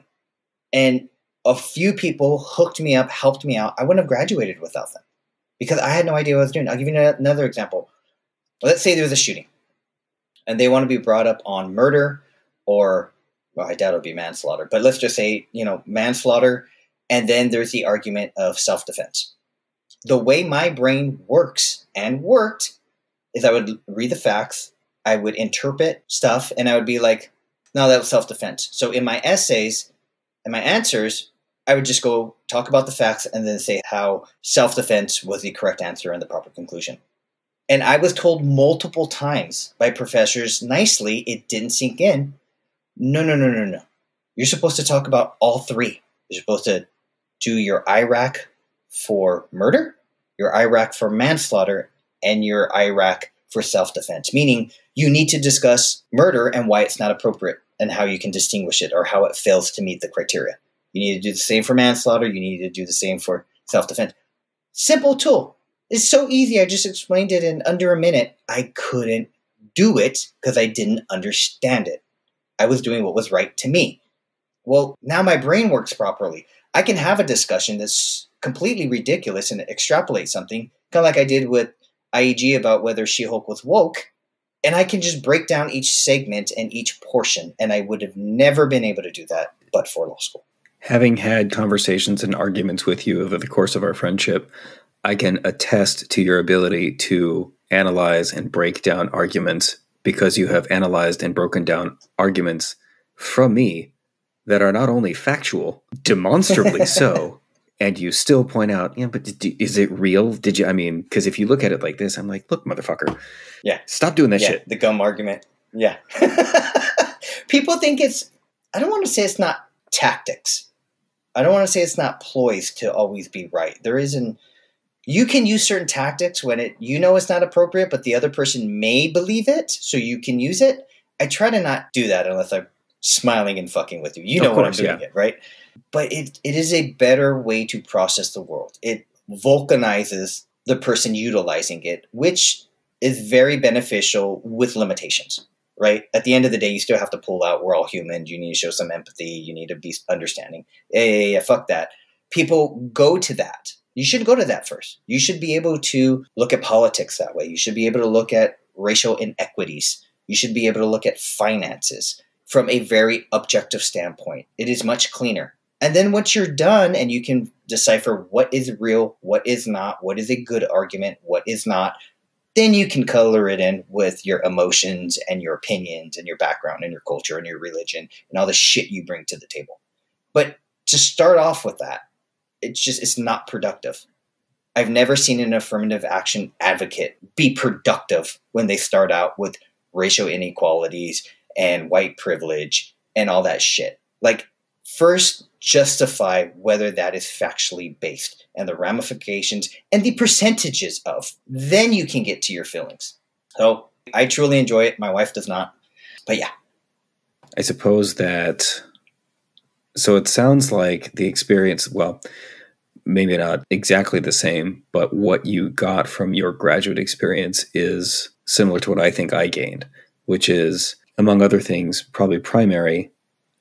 [SPEAKER 2] And a few people hooked me up, helped me out. I wouldn't have graduated without them because I had no idea what I was doing. I'll give you another example. Let's say there was a shooting and they want to be brought up on murder or, well, I doubt it'll be manslaughter, but let's just say, manslaughter. And then there's the argument of self-defense. The way my brain works and worked is I would read the facts, I would interpret stuff, and I would be like, no, that was self-defense. So in my essays and my answers, I would just go talk about the facts and then say how self-defense was the correct answer and the proper conclusion. And I was told multiple times by professors nicely, it didn't sink in. No. You're supposed to talk about all three. You're supposed to do your IRAC for murder, your IRAC for manslaughter, and your IRAC for self-defense. Meaning you need to discuss murder and why it's not appropriate and how you can distinguish it or how it fails to meet the criteria. You need to do the same for manslaughter. You need to do the same for self-defense. Simple tool. It's so easy. I just explained it in under a minute. I couldn't do it because I didn't understand it. I was doing what was right to me. Well, now my brain works properly. I can have a discussion that's completely ridiculous and extrapolate something, kind of like I did with IEG about whether She-Hulk was woke, and I can just break down each segment and each portion, and I would have never been able to do that but for law school.
[SPEAKER 3] Having had conversations and arguments with you over the course of our friendship, I can attest to your ability to analyze and break down arguments because you have analyzed and broken down arguments from me that are not only factual, demonstrably so, and you still point out, yeah, but is it real? Did you, I mean, because if you look at it like this, I'm like, look, motherfucker.
[SPEAKER 2] Yeah.
[SPEAKER 3] Stop doing that shit.
[SPEAKER 2] The gum argument. Yeah. People think I don't want to say it's not tactics. I don't want to say it's not ploys to always be right. You can use certain tactics when it's not appropriate, but the other person may believe it, so you can use it. I try to not do that unless I'm smiling and fucking with you. You know what I'm doing, right? But it is a better way to process the world. It vulcanizes the person utilizing it, which is very beneficial with limitations, right? At the end of the day, you still have to pull out, we're all human. You need to show some empathy. You need to be understanding. Yeah, fuck that. People go to that. You should go to that first. You should be able to look at politics that way. You should be able to look at racial inequities. You should be able to look at finances from a very objective standpoint. It is much cleaner. And then once you're done and you can decipher what is real, what is not, what is a good argument, what is not, then you can color it in with your emotions and your opinions and your background and your culture and your religion and all the shit you bring to the table. But to start off with that, it's not productive. I've never seen an affirmative action advocate be productive when they start out with racial inequalities and white privilege and all that shit. Like, first justify whether that is factually based and the ramifications and the percentages of. Then you can get to your feelings. So I truly enjoy it. My wife does not. But yeah.
[SPEAKER 3] I suppose that, so it sounds like the experience, well, maybe not exactly the same, but what you got from your graduate experience is similar to what I think I gained, which is, among other things, probably primary,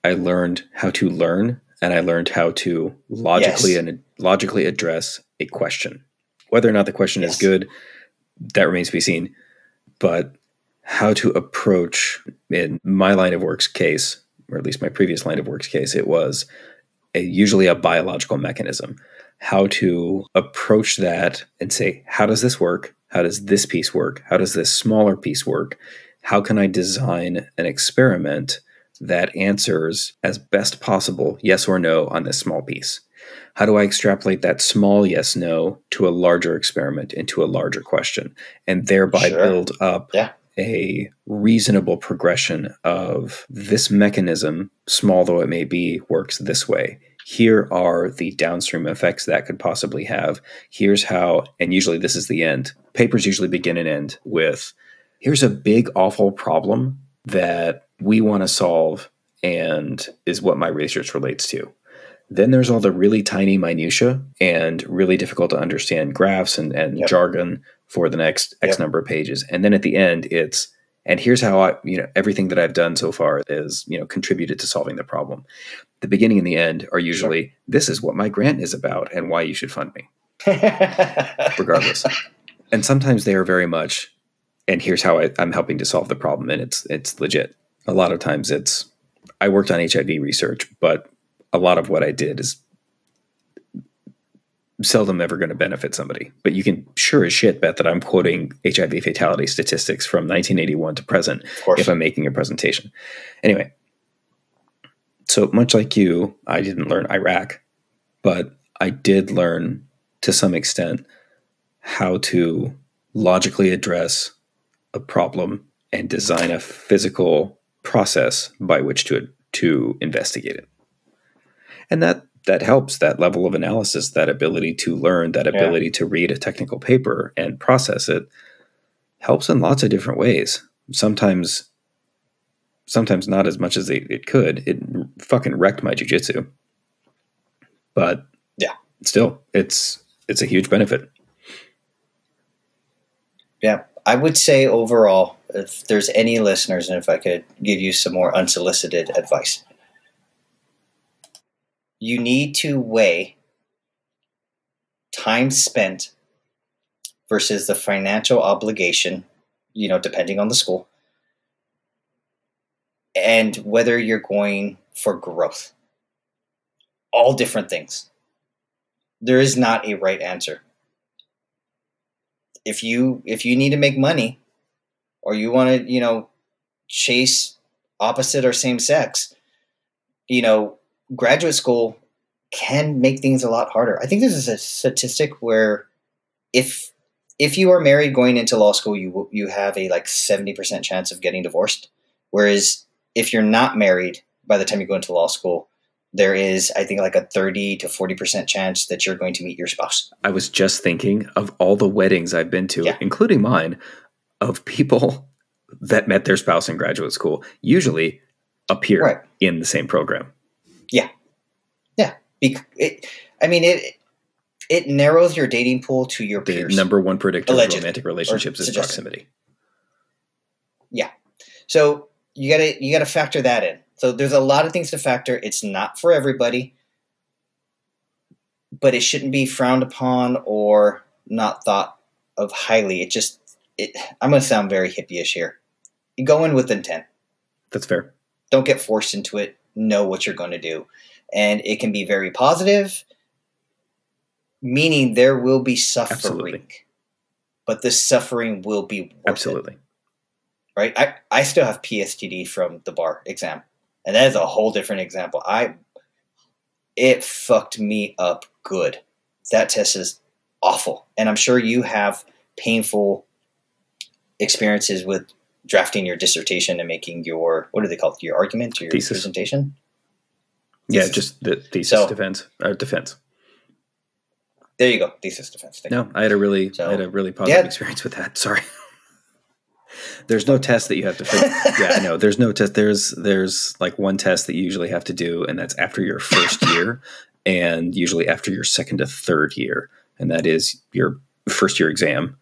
[SPEAKER 3] I learned how to learn, and I learned how to logically address a question. Whether or not the question is good, that remains to be seen. But how to approach, in my line of work's case, or at least my previous line of work's case, it was usually a biological mechanism. How to approach that and say, how does this work? How does this piece work? How does this smaller piece work? How can I design an experiment that answers as best possible yes or no on this small piece? How do I extrapolate that small yes, no to a larger experiment into a larger question and thereby build up a reasonable progression of this mechanism, small though it may be, works this way. Here are the downstream effects that could possibly have. Here's how, and usually this is the end. Papers usually begin and end with, here's a big, awful problem that we want to solve and is what my research relates to. Then there's all the really tiny minutia and really difficult to understand graphs and jargon for the next X number of pages. And then at the end, it's, and here's how everything that I've done so far is, contributed to solving the problem. The beginning and the end are usually, this is what my grant is about and why you should fund me, regardless. And sometimes they are very much, and here's how I'm helping to solve the problem. And it's legit. A lot of times it's, I worked on HIV research, but a lot of what I did is seldom ever going to benefit somebody. But you can sure as shit bet that I'm quoting HIV fatality statistics from 1981 to present if I'm making a presentation. Anyway, so much like you, I didn't learn Iraq, but I did learn to some extent how to logically address a problem and design a physical process by which to investigate it. And that helps, that level of analysis, that ability to learn, that ability to read a technical paper and process it helps in lots of different ways. Sometimes not as much as it could. It fucking wrecked my jiu-jitsu. But still, it's a huge benefit.
[SPEAKER 2] Yeah, I would say overall, if there's any listeners, and if I could give you some more unsolicited advice, you need to weigh time spent versus the financial obligation, depending on the school, and whether you're going for growth. All different things. There is not a right answer. If you need to make money, or you want to, chase opposite or same sex, graduate school can make things a lot harder. I think this is a statistic where if you are married going into law school, you have a like 70% chance of getting divorced. Whereas if you're not married by the time you go into law school, there is, I think, like a 30 to 40% chance that you're going to meet your spouse.
[SPEAKER 3] I was just thinking of all the weddings I've been to, including mine, of people that met their spouse in graduate school, usually appear in the same program.
[SPEAKER 2] Yeah. Yeah. It narrows your dating pool to your peers.
[SPEAKER 3] The number one predictor of romantic relationships is proximity.
[SPEAKER 2] Yeah. So you gotta factor that in. So there's a lot of things to factor. It's not for everybody, but it shouldn't be frowned upon or not thought of highly. I'm going to sound very hippie-ish here. You go in with intent.
[SPEAKER 3] That's fair.
[SPEAKER 2] Don't get forced into it. Know what you're going to do. And it can be very positive, meaning there will be suffering.
[SPEAKER 3] Absolutely.
[SPEAKER 2] But the suffering will be worth it. Right? I still have PSTD from the bar exam. And that is a whole different example. It fucked me up good. That test is awful. And I'm sure you have painful experiences with drafting your dissertation and making your, what do they call it? Your argument, your
[SPEAKER 3] thesis.
[SPEAKER 2] Presentation?
[SPEAKER 3] Yeah, just the thesis defense.
[SPEAKER 2] There you go. Thesis defense.
[SPEAKER 3] No, I had a really positive experience with that. Sorry. There's no test that you have to finish. Yeah, I know. There's no test. There's like one test that you usually have to do, and that's after your first year, and usually after your second to third year, and that is your first year exam.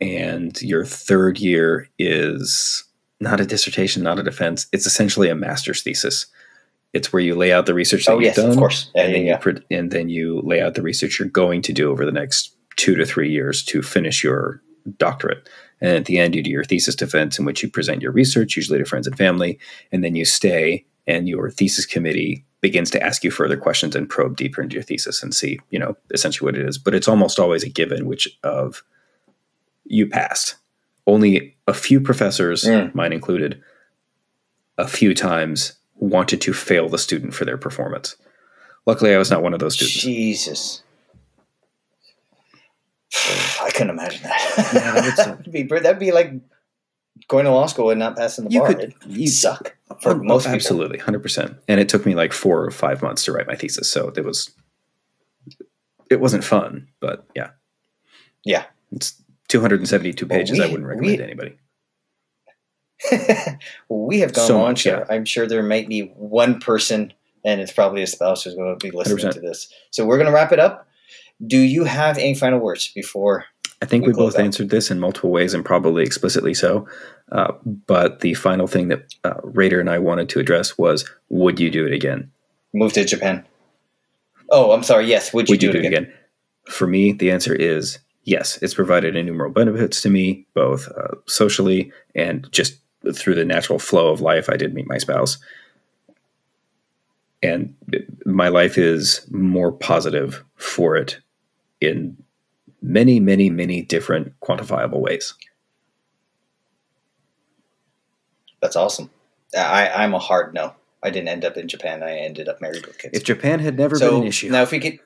[SPEAKER 3] And your third year is not a dissertation, not a defense. It's essentially a master's thesis. It's where you lay out the research that you've done,
[SPEAKER 2] of course,
[SPEAKER 3] and then you lay out the research you're going to do over the next 2 to 3 years to finish your doctorate. And at the end, you do your thesis defense, in which you present your research, usually to friends and family, and then you stay, and your thesis committee begins to ask you further questions and probe deeper into your thesis and see, essentially what it is. But it's almost always a given, which of you passed. Only a few professors, mine included, a few times wanted to fail the student for their performance. Luckily, I was not one of those students.
[SPEAKER 2] Jesus. I couldn't imagine that. Yeah, that'd be like going to law school and not passing the bar. You'd suck for most people.
[SPEAKER 3] Absolutely, 100%. And it took me like 4 or 5 months to write my thesis, so it wasn't fun, but yeah.
[SPEAKER 2] Yeah.
[SPEAKER 3] It's 272 pages. I wouldn't recommend to anybody.
[SPEAKER 2] We have gone so on. I'm sure there might be one person, and it's probably a spouse, who's going to be listening 100%. To this. So we're going to wrap it up. Do you have any final words before?
[SPEAKER 3] I think we both answered this in multiple ways, and probably explicitly so. But the final thing that Raider and I wanted to address was, would you do it again?
[SPEAKER 2] Move to Japan. Oh, I'm sorry. Yes. Would you do it again?
[SPEAKER 3] For me, the answer is yes. It's provided innumerable benefits to me, both socially and just through the natural flow of life. I did meet my spouse. And my life is more positive for it in many, many, many different quantifiable ways.
[SPEAKER 2] That's awesome. I'm a hard no. I didn't end up in Japan. I ended up married with kids.
[SPEAKER 3] If Japan had never been an issue.
[SPEAKER 2] Now, if we could...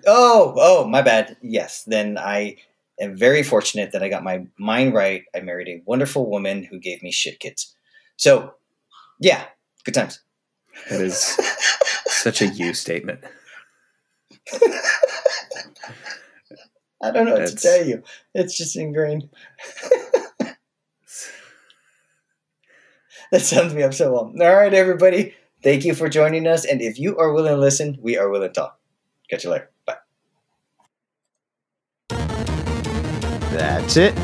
[SPEAKER 2] Oh, my bad. Yes. Then I am very fortunate that I got my mind right. I married a wonderful woman who gave me shit kids. So, yeah, good times.
[SPEAKER 3] That is such a you statement.
[SPEAKER 2] I don't know what to tell you. It's just ingrained. That sums me up so well. All right, everybody. Thank you for joining us. And if you are willing to listen, we are willing to talk. Catch you later. Bye.
[SPEAKER 1] That's it.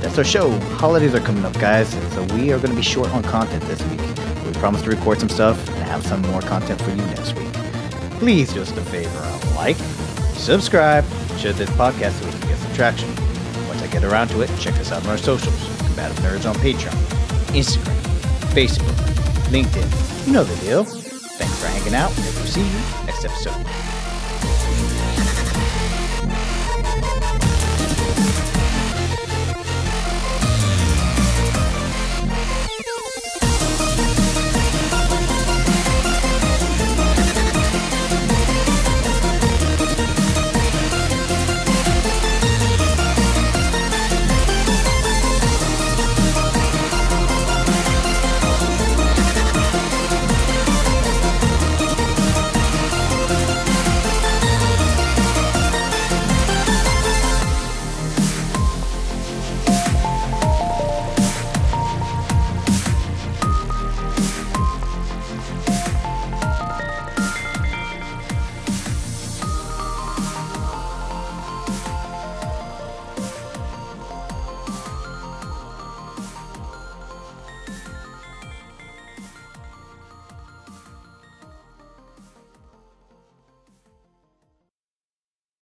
[SPEAKER 1] That's our show. Holidays are coming up, guys, so we are going to be short on content this week. We promise to record some stuff and have some more content for you next week. Please do us a favor, like, subscribe, share this podcast so we can get some traction. Once I get around to it, check us out on our socials. Combative Nerds on Patreon, Instagram, Facebook, LinkedIn. You know the deal. Thanks for hanging out, and we'll see you next episode.